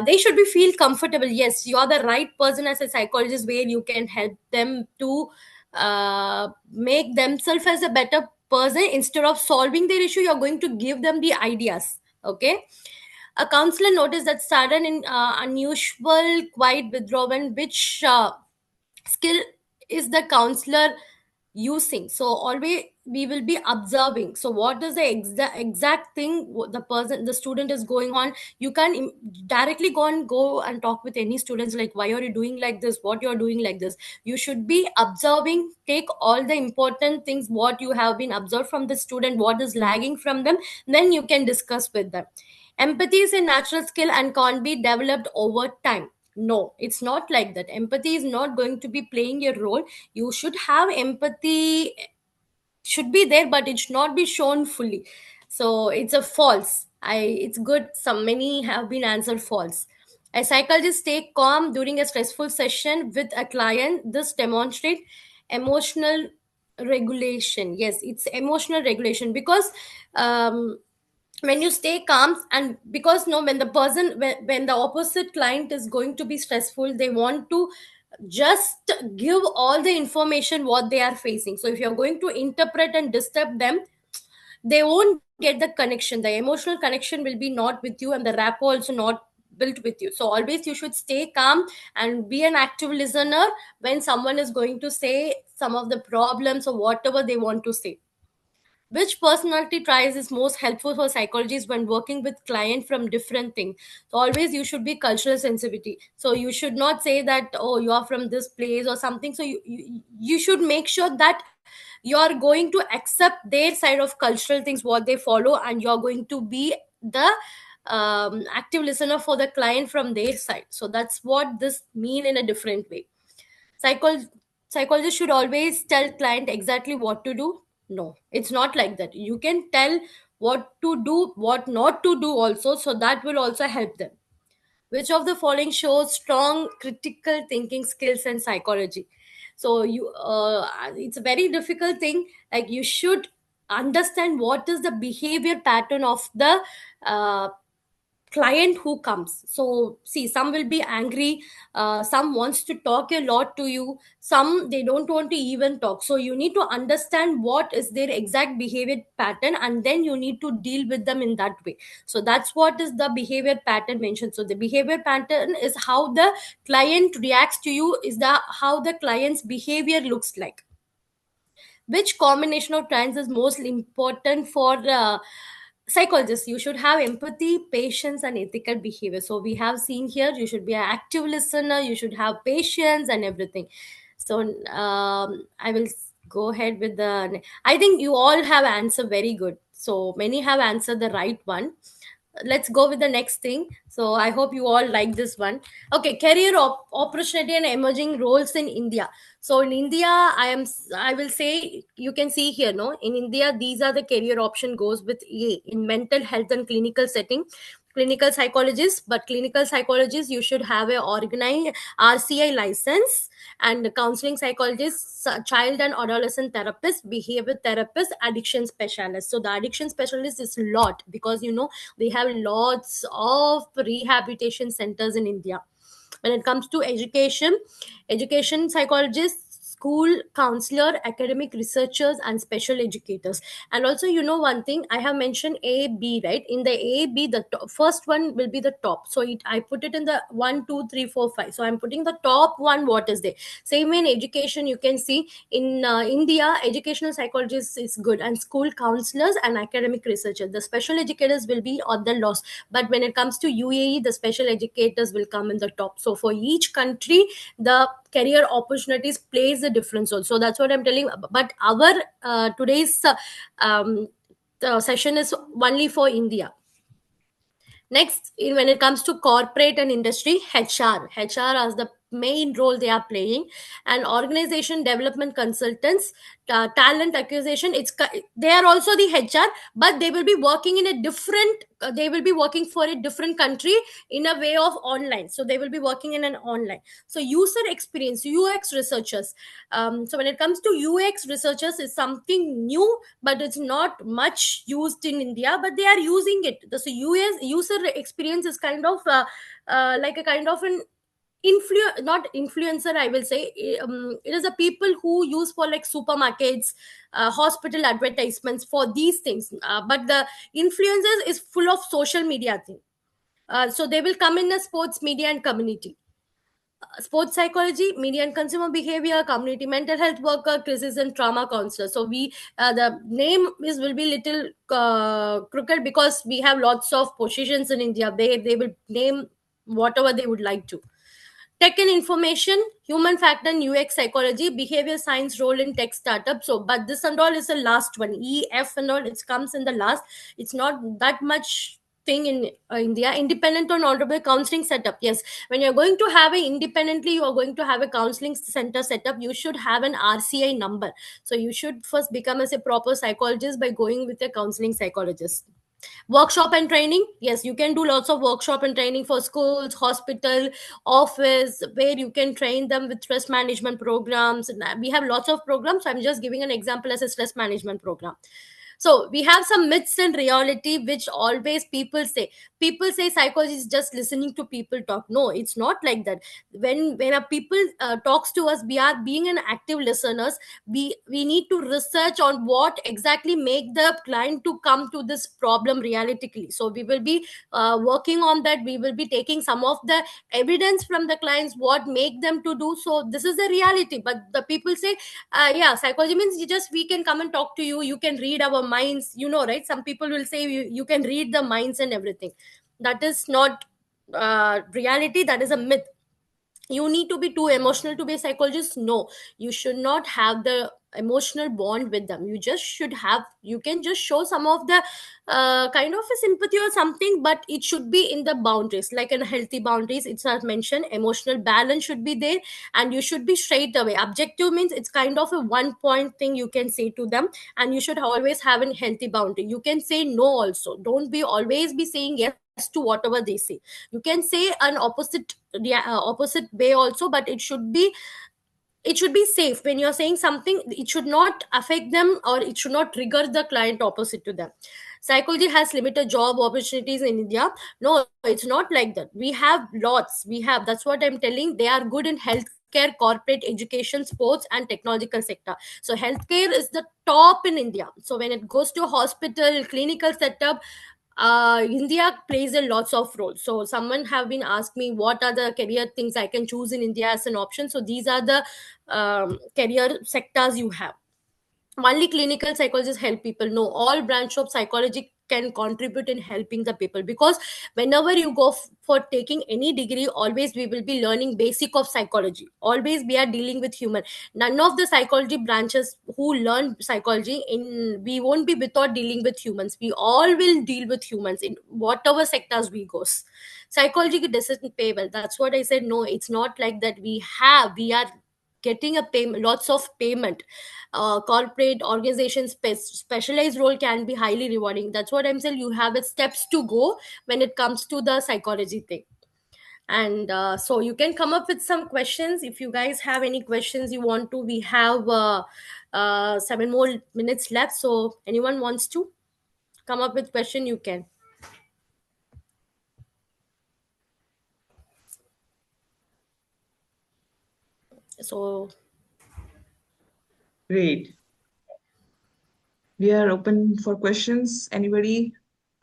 They should be feel comfortable. Yes, you are the right person as a psychologist where you can help them to make themselves as a better person. Instead of solving their issue, you're going to give them the ideas. Okay. A counselor noticed that sudden and unusual quiet withdrawal, which skill is the counselor using. So always we will be observing. So what is the exact thing the person, the student is going on. You can directly go and talk with any students like, why are you doing like this, what you're doing like this. You should be observing, take all the important things what you have been observed from the student, what is lagging from them, then you can discuss with them. Empathy is a natural skill and can't be developed over time. No, it's not like that. Empathy is not going to be playing a role. You should have empathy, should be there, but it should not be shown fully. So it's a false. It's good. Some many have been answered false. A psychologist stay calm during a stressful session with a client. This demonstrate emotional regulation. Yes, it's emotional regulation because um, when you stay calm, and because no, when the person, when the opposite client is going to be stressful, they want to just give all the information what they are facing. So if you're going to interpret and disturb them, they won't get the connection. The emotional connection will be not with you, and the rapport also not built with you. So always you should stay calm and be an active listener when someone is going to say some of the problems or whatever they want to say. Which personality tries is most helpful for psychologists when working with client from different things? So always you should be cultural sensitivity. So you should not say that, oh, you are from this place or something. So you should make sure that you are going to accept their side of cultural things what they follow, and you are going to be the active listener for the client from their side. So that's what this mean in a different way. Psychol- Psychologist should always tell client exactly what to do. No, it's not like that. You can tell what to do, what not to do also, so that will also help them. Which of the following shows strong critical thinking skills and psychology? So you, it's a very difficult thing. Like you should understand what is the behavior pattern of the uh, client who comes. So see, some will be angry, some wants to talk a lot to you, some they don't want to even talk. So you need to understand what is their exact behavior pattern, and then you need to deal with them in that way. So that's what is the behavior pattern mentioned. So the behavior pattern is how the client reacts to you, is the how the client's behavior looks like. Which combination of trends is most important for psychologists? You should have empathy, patience, and ethical behavior. So we have seen here, you should be an active listener, you should have patience and everything. So I will go ahead with the, I think you all have answered very good, so many have answered the right one. Let's go with the next thing. So I hope you all like this one. Okay, career opportunity and emerging roles in India. So in India, I will say, you can see here, no, in India these are the career option goes with A in mental health and clinical setting, clinical psychologist. But clinical psychologist, you should have a organized RCI license. And counseling psychologist, child and adolescent therapist, behavior therapist, addiction specialist. So the addiction specialist is a lot, because we have lots of rehabilitation centers in India. When it comes to education, education psychologists, school counselor, academic researchers, and special educators. And also, one thing I have mentioned, A B, right? In the A B, the first one will be the top. So I put it in the 1 2 3 4 5. So I'm putting the top one, what is there. Same way in education, you can see in India, educational psychologists is good, and school counselors and academic researchers. The special educators will be on the loss. But when it comes to UAE, the special educators will come in the top. So for each country, the career opportunities plays a difference also. That's what I'm telling. But our today's session is only for India. Next, when it comes to corporate and industry, HR as the main role they are playing, and organization development consultants, talent acquisition. They are also the HR, but they will be working in a different. They will be working for a different country in a way of online. So they will be working in an online. So user experience, UX researchers. So when it comes to UX researchers, is something new, but it's not much used in India, but they are using it. So US user experience is kind of like a kind of an not influencer, I will say. It is a people who use for like supermarkets, hospital advertisements, for these things. But the influencers is full of social media thing. So they will come in a sports media and community. Sports psychology, media and consumer behavior, community mental health worker, crisis and trauma counselor. So we the name is will be little crooked, because we have lots of positions in India. They will name whatever they would like to. Tech and information, human factor and UX psychology, behavior science role in tech startup. So but this and all is the last one, EF and all, it comes in the last. It's not that much thing in India. Independent or honorable counseling setup. Yes, when you're going to have a independently, you are going to have a counseling center setup, you should have an RCI number. So you should first become as a proper psychologist by going with a counseling psychologist. Workshop and training, yes, you can do lots of workshop and training for schools, hospital, office, where you can train them with stress management programs. And we have lots of programs, so I'm just giving an example as a stress management program. So we have some myths and reality, which always people say psychology is just listening to people talk. No, it's not like that. When a people talks to us, we are being an active listeners. We need to research on what exactly make the client to come to this problem realistically. So we will be working on that. We will be taking some of the evidence from the clients, what make them to do. So this is the reality. But the people say, yeah, psychology means we can come and talk to you, you can read our minds, right? Some people will say you can read the minds and everything. That is not reality, that is a myth. You need to be too emotional to be a psychologist? No, you should not have the emotional bond with them. You can just show some of the kind of a sympathy or something, but it should be in the boundaries, like in healthy boundaries. It's not mentioned, emotional balance should be there. And you should be straight away. Objective means it's kind of a one point thing you can say to them. And you should always have a healthy boundary. You can say no also, don't be always be saying yes to whatever they say. You can say an opposite way also, but it should be safe. When you're saying something, it should not affect them, or it should not trigger the client opposite to them. psychology has limited job opportunities in India. No, it's not like that. We have lots. We have, that's what I'm telling. They are good in healthcare, corporate, education, sports, and technological sector. So healthcare is the top in India. So when it goes to hospital, clinical setup, India plays a lots of roles. So someone have been asked me what are the career things I can choose in India as an option. So these are the career sectors you have. Only clinical psychologists help people. No, all branch of psychology can contribute in helping the people, because whenever you go for taking any degree, always we will be learning basic of psychology. Always we are dealing with human. None of the psychology branches who learn psychology in, we won't be without dealing with humans. We all will deal with humans in whatever sectors we goes. Psychology doesn't pay well. That's what I said. No, it's not like that. We are getting a payment, lots of payment. Corporate organizations specialized role can be highly rewarding. That's what I'm saying. You have a steps to go when it comes to the psychology thing. And so you can come up with some questions if you guys have any questions you want to. We have 7 more minutes left, so anyone wants to come up with question, you can. So Great. We are open for questions. Anybody?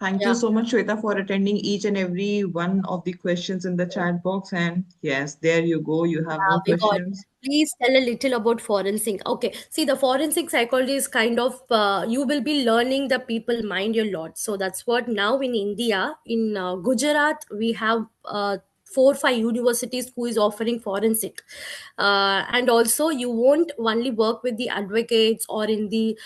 Thank you yeah. so much, Shweta, for attending each and every one of the questions in the chat box. And yes, there you go. You have Yeah, more we got. questions. Please tell a little about forensic. Okay, see, the forensic psychology is kind of you will be learning the people mind a lot. So that's what now in India, in Gujarat, we have 4 5 universities who is offering forensic, and also you won't only work with the advocates or in the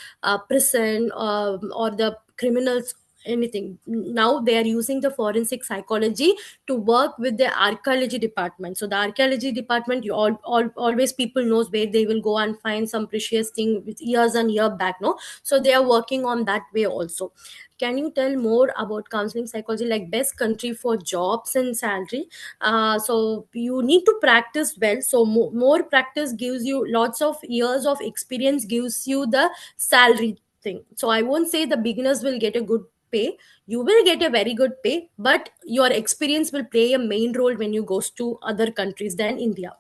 prison, or the criminals, anything. Now they are using the forensic psychology to work with the archaeology department. So the archaeology department, always people knows where they will go and find some precious thing with years and year back, no. So they are working on that way also. Can you tell more about counseling psychology, like best country for jobs and salary? So you need to practice well. So more practice gives you lots of years of experience, gives you the salary thing. So I won't say the beginners will get a good pay. You will get a very good pay, but your experience will play a main role when you goes to other countries than India.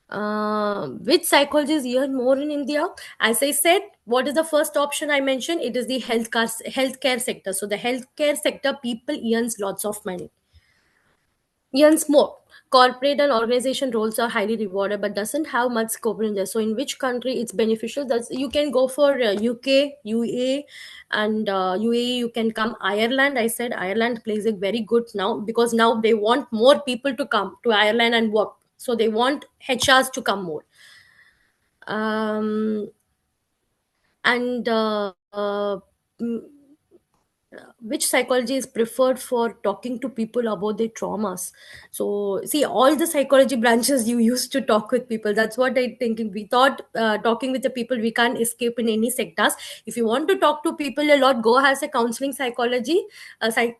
Which psychologists earn more in India? As I said, what is the first option I mentioned? It is the healthcare sector. So the healthcare sector people earns lots of money, earns more. Corporate and organization roles are highly rewarded, but doesn't have much scope in there. So, in which country it's beneficial? That's, you can go for UK, UA, and UAE. You can come Ireland. I said Ireland plays a very good now, because now they want more people to come to Ireland and work. So they want HRs to come more. Um, and mm, which psychology is preferred for talking to people about their traumas? So see, all the psychology branches you used to talk with people. That's what I thinking. We thought talking with the people, we can't escape in any sectors. If you want to talk to people a lot, go as a counseling psychology,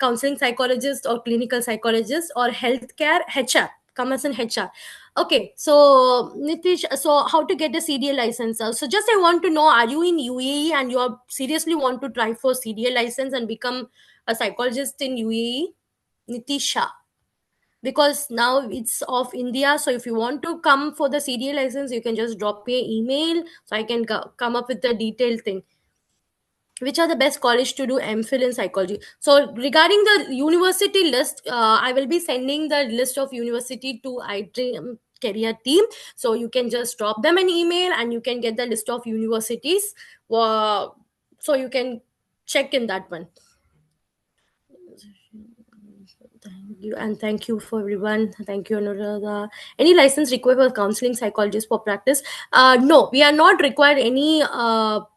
counseling psychologist or clinical psychologist, or healthcare HR, come as an HR. Okay, so Nitish, so how to get a CDA license? So just I want to know, are you in UAE and you are seriously want to try for CDA license and become a psychologist in UAE? Nitisha, because now it's of India. So if you want to come for the CDA license, you can just drop me an email so I can come up with the detailed thing. Which are the best college to do MPhil in psychology? So regarding the university list, I will be sending the list of university to iDream career team. So you can just drop them an email and you can get the list of universities. uh, so you can check in that one. Thank you, and thank you for everyone. Thank you, Anuradha. Any license required for counseling psychologist for practice? No, we are not required any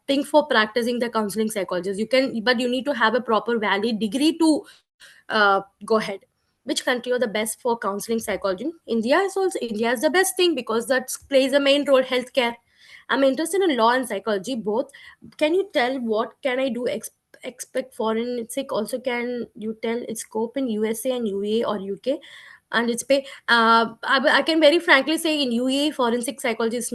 thing for practicing the counseling psychologist. You can, but you need to have a proper valid degree to go ahead. Which country are the best for counseling psychology? India is also, India is the best thing because that plays a main role. Healthcare. I'm interested in law and psychology both. Can you tell what can I do? Expect foreign sick also, can you tell its scope in USA and UA or UK? and its pay. I can very frankly say in UAE, forensic psychology is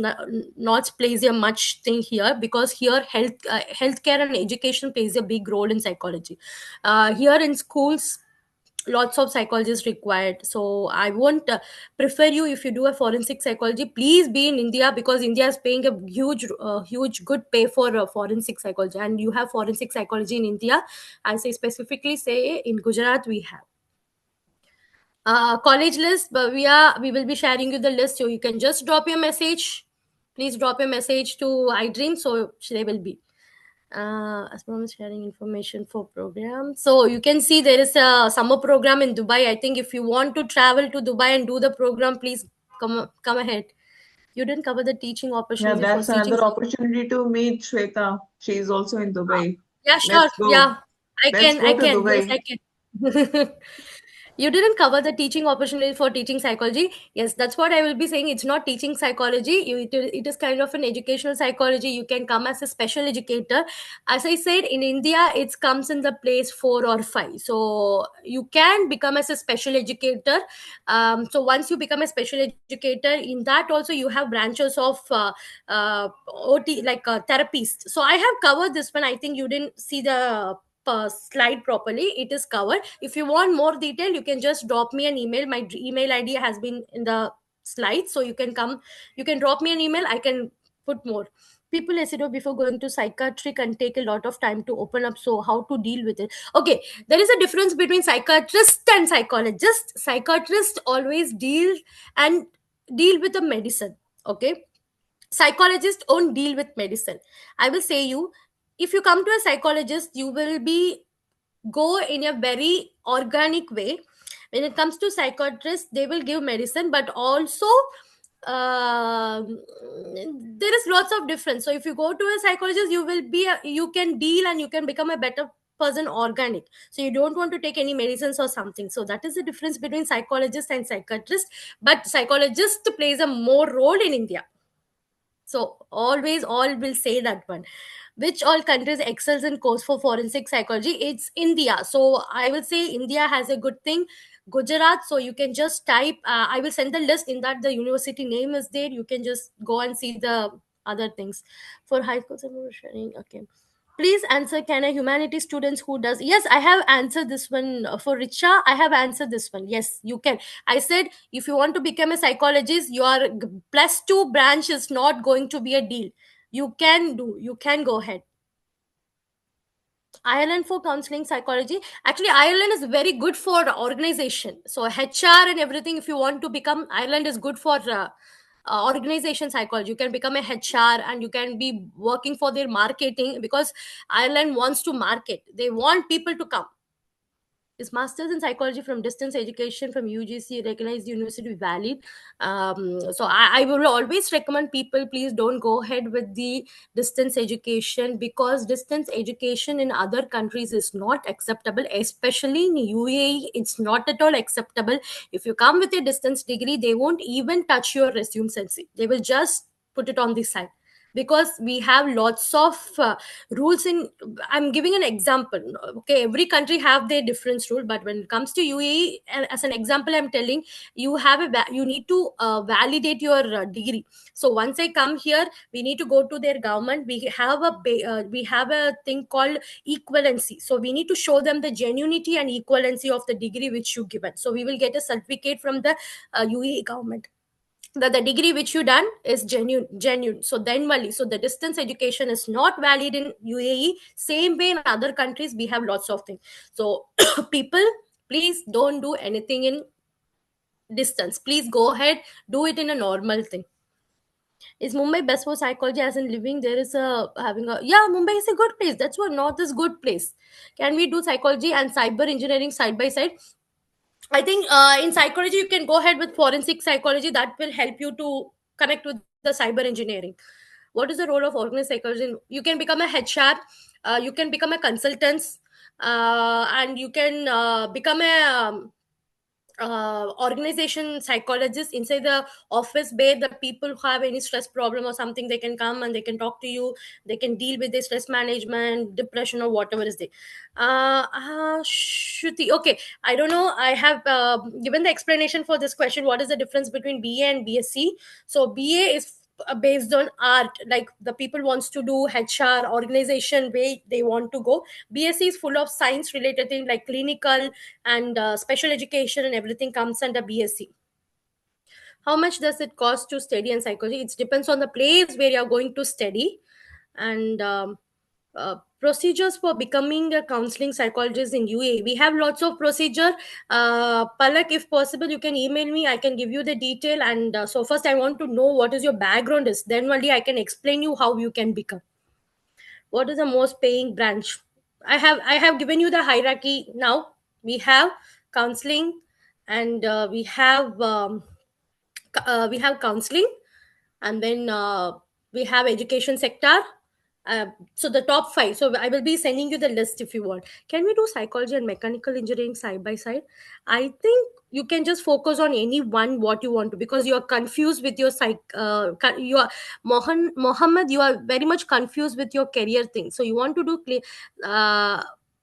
not plays a much thing here, because here healthcare and education plays a big role in psychology. Here in schools, lots of psychologists required. So I won't prefer you, if you do a forensic psychology, please be in India, because India is paying a huge good pay for forensic psychology, and you have forensic psychology in India. I say specifically say in Gujarat we have college list, but we will be sharing you the list, so you can just drop your message. Please drop your message to iDream, so they will be as well as sharing information for program. So you can see there is a summer program in Dubai. I think if you want to travel to Dubai and do the program, please come ahead. You didn't cover the teaching Yeah, opportunity for that's teaching. another opportunity to meet Shweta. She's also in Dubai. Yeah, sure. Let's go. Yeah, I Let's can. go I to can. Yes, Dubai. I can. You didn't cover the teaching opportunity for teaching psychology. Yes, that's what I will be saying. It's not teaching psychology. It is kind of an educational psychology. You can come as a special educator. As I said, in India, it comes in the place 4 or 5. So you can become as a special educator. So once you become a special educator, in that also you have branches of OT, like therapists. So I have covered this one. I think you didn't see the slide properly. It is covered. If you want more detail, you can just drop me an email. My email ID has been in the slide, so you can drop me an email. I can put more. People hesitate before going to psychiatric and take a lot of time to open up. So how to deal with it? Okay, there is a difference between psychiatrist and psychologist. Psychiatrist always deal with the medicine. Okay, psychologists don't deal with medicine. I will say you, if you come to a psychologist, you will be go in a very organic way. When it comes to psychiatrists, they will give medicine, but also there is lots of difference. So if you go to a psychologist, you can deal and you can become a better person organic, so you don't want to take any medicines or something. So that is the difference between psychologist and psychiatrist. But psychologist plays a more role in India. So always all will say that one. Which all countries excels in course for forensic psychology? It's India. So I will say India has a good thing. Gujarat. So you can just type. I will send the list in that the university name is there. You can just go and see the other things for high school sharing. Okay. Please answer. Can a humanities students who does? Yes, I have answered this one for Richa. I have answered this one. Yes, you can. I said if you want to become a psychologist, your +2 branch is not going to be a deal. You can do. You can go ahead. Ireland for counseling psychology. Actually, Ireland is very good for organization. So HR and everything. If you want to become, Ireland is good for organization psychology. You can become a HR and you can be working for their marketing, because Ireland wants to market. They want people to come. Is masters in psychology from distance education from UGC recognized university valid? So I will always recommend people, please don't go ahead with the distance education, because distance education in other countries is not acceptable, especially in UAE. It's not at all acceptable. If you come with a distance degree, they won't even touch your resume, Sensi. They will just put it on the side, because we have lots of rules in. I'm giving an example. Okay, every country have their different rule, but when it comes to UAE, and as an example I'm telling, you need to validate your degree. So once I come here, we need to go to their government. We have a thing called equivalency. So we need to show them the genuinity and equivalency of the degree which you given. So we will get a certificate from the UAE government that the degree which you done is genuine. So then only, so the distance education is not valid in UAE. Same way in other countries, we have lots of things. So people, please don't do anything in distance. Please go ahead, do it in a normal thing. Is Mumbai best for psychology? As in living there is a having a, yeah, Mumbai is a good place. That's what North is good place. Can we do psychology and cyber engineering side by side? I think in psychology, you can go ahead with forensic psychology. That will help you to connect with the cyber engineering. What is the role of organized psychology? You can become a HR, you can become a consultant, and you can become a organization psychologists inside the office where the people who have any stress problem or something, they can come and they can talk to you. They can deal with their stress management, depression, or whatever is there. Shruti, okay, I don't know, I have given the explanation for this question, what is the difference between BA and BSc. So BA is based on art, like the people wants to do HR organization way they want to go. BSc is full of science related things like clinical and special education, and everything comes under BSc. How much does it cost to study in psychology? It depends on the place where you are going to study. And procedures for becoming a counseling psychologist in UAE, we have lots of procedure. Palak, if possible, you can email me, I can give you the detail. And so first I want to know what is your background is, then only I can explain you how you can become. What is the most paying branch? I have given you the hierarchy. Now we have counseling, and we have counseling, and then we have education sector. So the top five, so I will be sending you the list if you want. Can we do psychology and mechanical engineering side by side? I think you can just focus on any one what you want to, because you are confused with your you are Mohammed, you are very much confused with your career thing, so you want to do uh,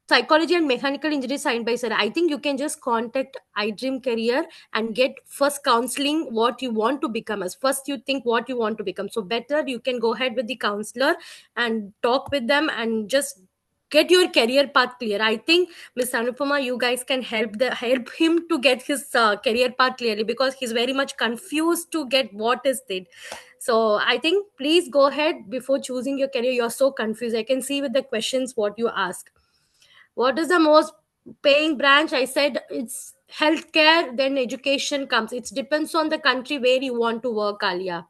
psychology and mechanical engineering side by side. I think you can just contact iDream Career and get first counseling what you want to become. As first you think what you want to become, so better you can go ahead with the counselor and talk with them and just get your career path clear. I think Miss Anupama, you guys can help him to get his career path clearly, because he's very much confused to get what is it. So I think please go ahead before choosing your career. You're so confused, I can see with the questions what you ask. What is the most paying branch? I said it's healthcare, then education comes. It depends on the country where you want to work, Alia.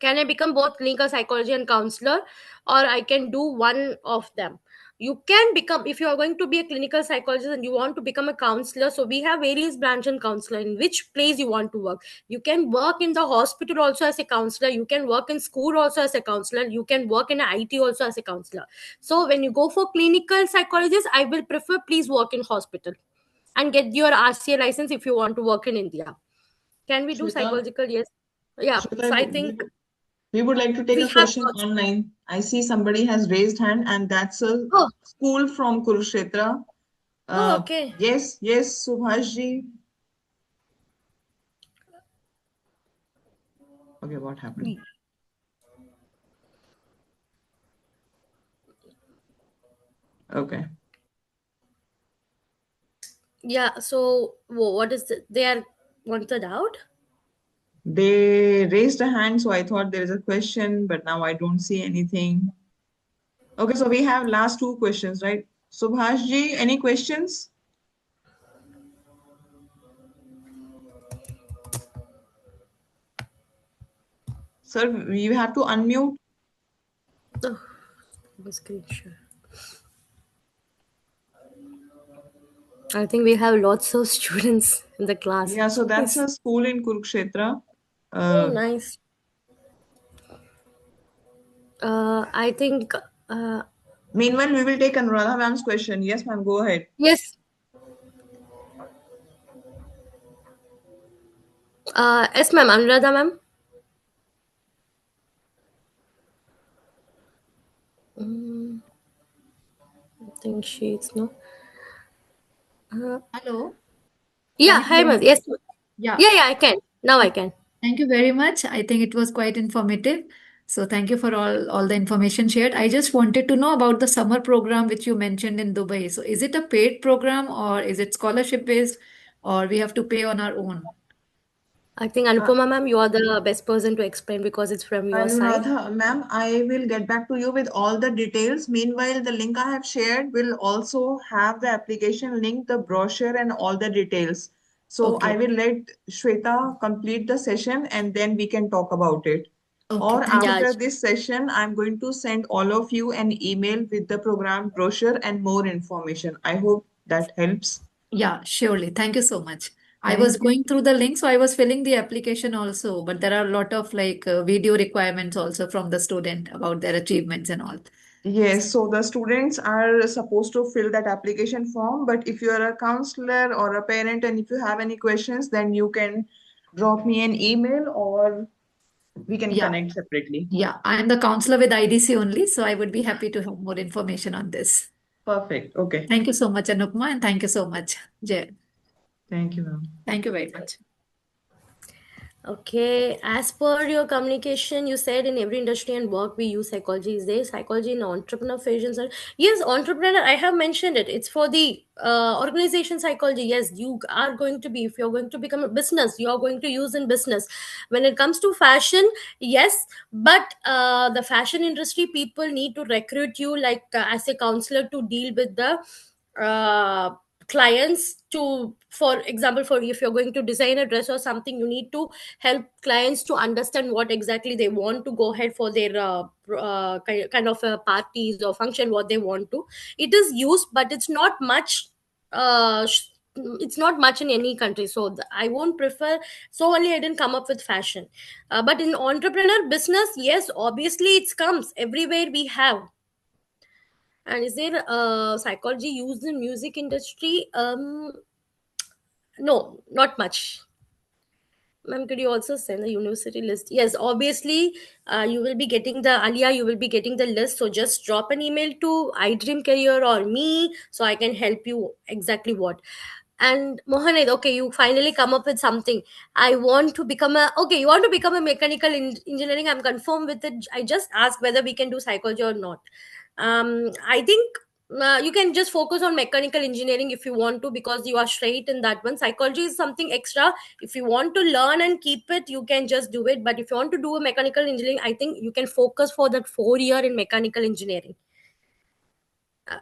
Can I become both clinical psychology and counselor, or I can do one of them? You can become, if you are going to be a clinical psychologist and you want to become a counselor, so we have various branch in counselor, in which place you want to work. You can work in the hospital also as a counselor, you can work in school also as a counselor, you can work in IT also as a counselor. So when you go for clinical psychologist, I will prefer please work in hospital and get your RCA license if you want to work in India. Can we do Shweta, psychological? Yes. Yeah, Shweta, so I think we would like to take we a have question got. online. I see somebody has raised hand, and that's a Oh, school from Kurukshetra. oh, okay. Yes, Subhashji. Okay, what happened? Okay. Yeah, so what is they are wanted out? They raised a hand, so I thought there is a question, but now I don't see anything. Okay, so we have last two questions, right? Subhashji, any questions? Sir, you have to unmute. Oh, screen share. I think we have lots of students in the class. Yeah, so that's Yes. a school in Kurukshetra. Oh, Uh, nice. I think Meanwhile, we will take Anuradha ma'am's question. Yes, ma'am, go ahead. yes. Yes, ma'am. Anuradha, ma'am. Mm, I think she's no. Uh, Hello, can yeah. you Hi, hear ma'am. me? Yes. Yeah, Yeah. I can. Now I can. thank you very much. I think it was quite informative. So thank you for all the information shared. I just wanted to know about the summer program which you mentioned in Dubai. So is it a paid program or is it scholarship based or we have to pay on our own? I think Uh, Anupama, ma'am, you are the best person to explain because it's from your side. Anuradha, ma'am, I will get back to you with all the details. Meanwhile, the link I have shared will also have the application link, the brochure, and all the details. So I Okay, will let Shweta complete the session and then we can talk about it. okay, Or thank you. Yeah. after this session, I'm going to send all of you an email with the program brochure and more information. I hope that helps. Yeah, surely. Thank you so much. I was Thank you. going through the link, so I was filling the application also, but there are a lot of like video requirements also from the student about their achievements and all. Yes, so the students are supposed to fill that application form, but if you are a counselor or a parent and if you have any questions, then you can drop me an email or we can Yeah, connect separately. yeah. I'm the counselor with IDC only, so I would be happy to have more information on this. Perfect. Okay. Thank you so much, Anupma, and thank you so much, Jay. Thank you, ma'am. Thank you very much. Okay, as per your communication, you said in every industry and work we use psychology. Is there psychology in entrepreneur visions? Yes, entrepreneur, I have mentioned it. It's for the organization psychology. Yes, you are going to be, if you're going to become a business, you are going to use in business. When it comes to fashion, yes, but the fashion industry people need to recruit you like as a counselor to deal with the uh, clients to, for example, for if you're going to design a dress or something, you need to help clients to understand what exactly they want to go ahead for their kind of parties or function, what they want to. It is used, but it's not much. It's not much in any country, so I won't prefer. So only I didn't come up with fashion, but in entrepreneur business, yes, obviously it comes everywhere we have. And is there psychology used in music industry? No, not much. Ma'am, could you also send the university list? Yes, obviously, you will be getting the Alia, you will be getting the list. So just drop an email to iDream Career or me so I can help you exactly what. And Mohaned, okay, you finally come up with something. I want to become a, okay, you want to become a mechanical engineering. I'm confirmed with it. I just asked whether we can do psychology or not. I think you can just focus on mechanical engineering if you want to, because you are straight in that one. Psychology is something extra. If you want to learn and keep it, you can just do it. But if you want to do a mechanical engineering, I think you can focus for that 4 year in mechanical engineering.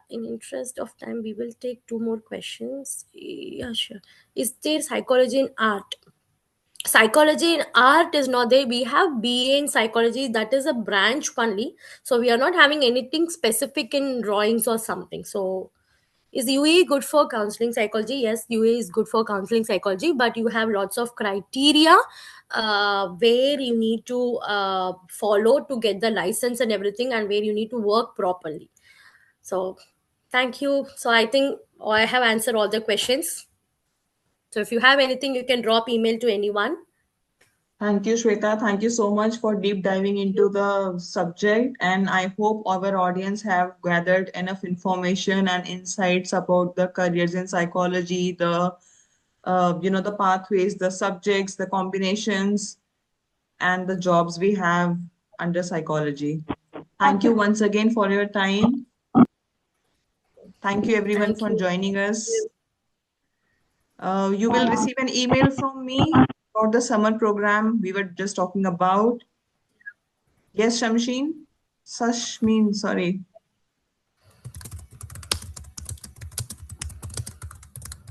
In interest of time, we will take two more questions. Yeah, sure. Is there psychology in art? Psychology in art is not there. We have BA in psychology, that is a branch only. So we are not having anything specific in drawings or something. So is UAE good for counseling psychology? Yes, UAE is good for counseling psychology, but you have lots of criteria where you need to follow to get the license and everything, and where you need to work properly. So thank you. So I think I have answered all the questions. So if you have anything, you can drop email to anyone. Thank you, Shweta. Thank you so much for deep diving into the subject. And I hope our audience have gathered enough information and insights about the careers in psychology, the pathways, the subjects, the combinations, and the jobs we have under psychology. Thank you once again for your time. Thank you everyone Thank for you. joining us. You will receive an email from me about the summer program we were just talking about. Yes, Shamsheen? Sashmeen, sorry.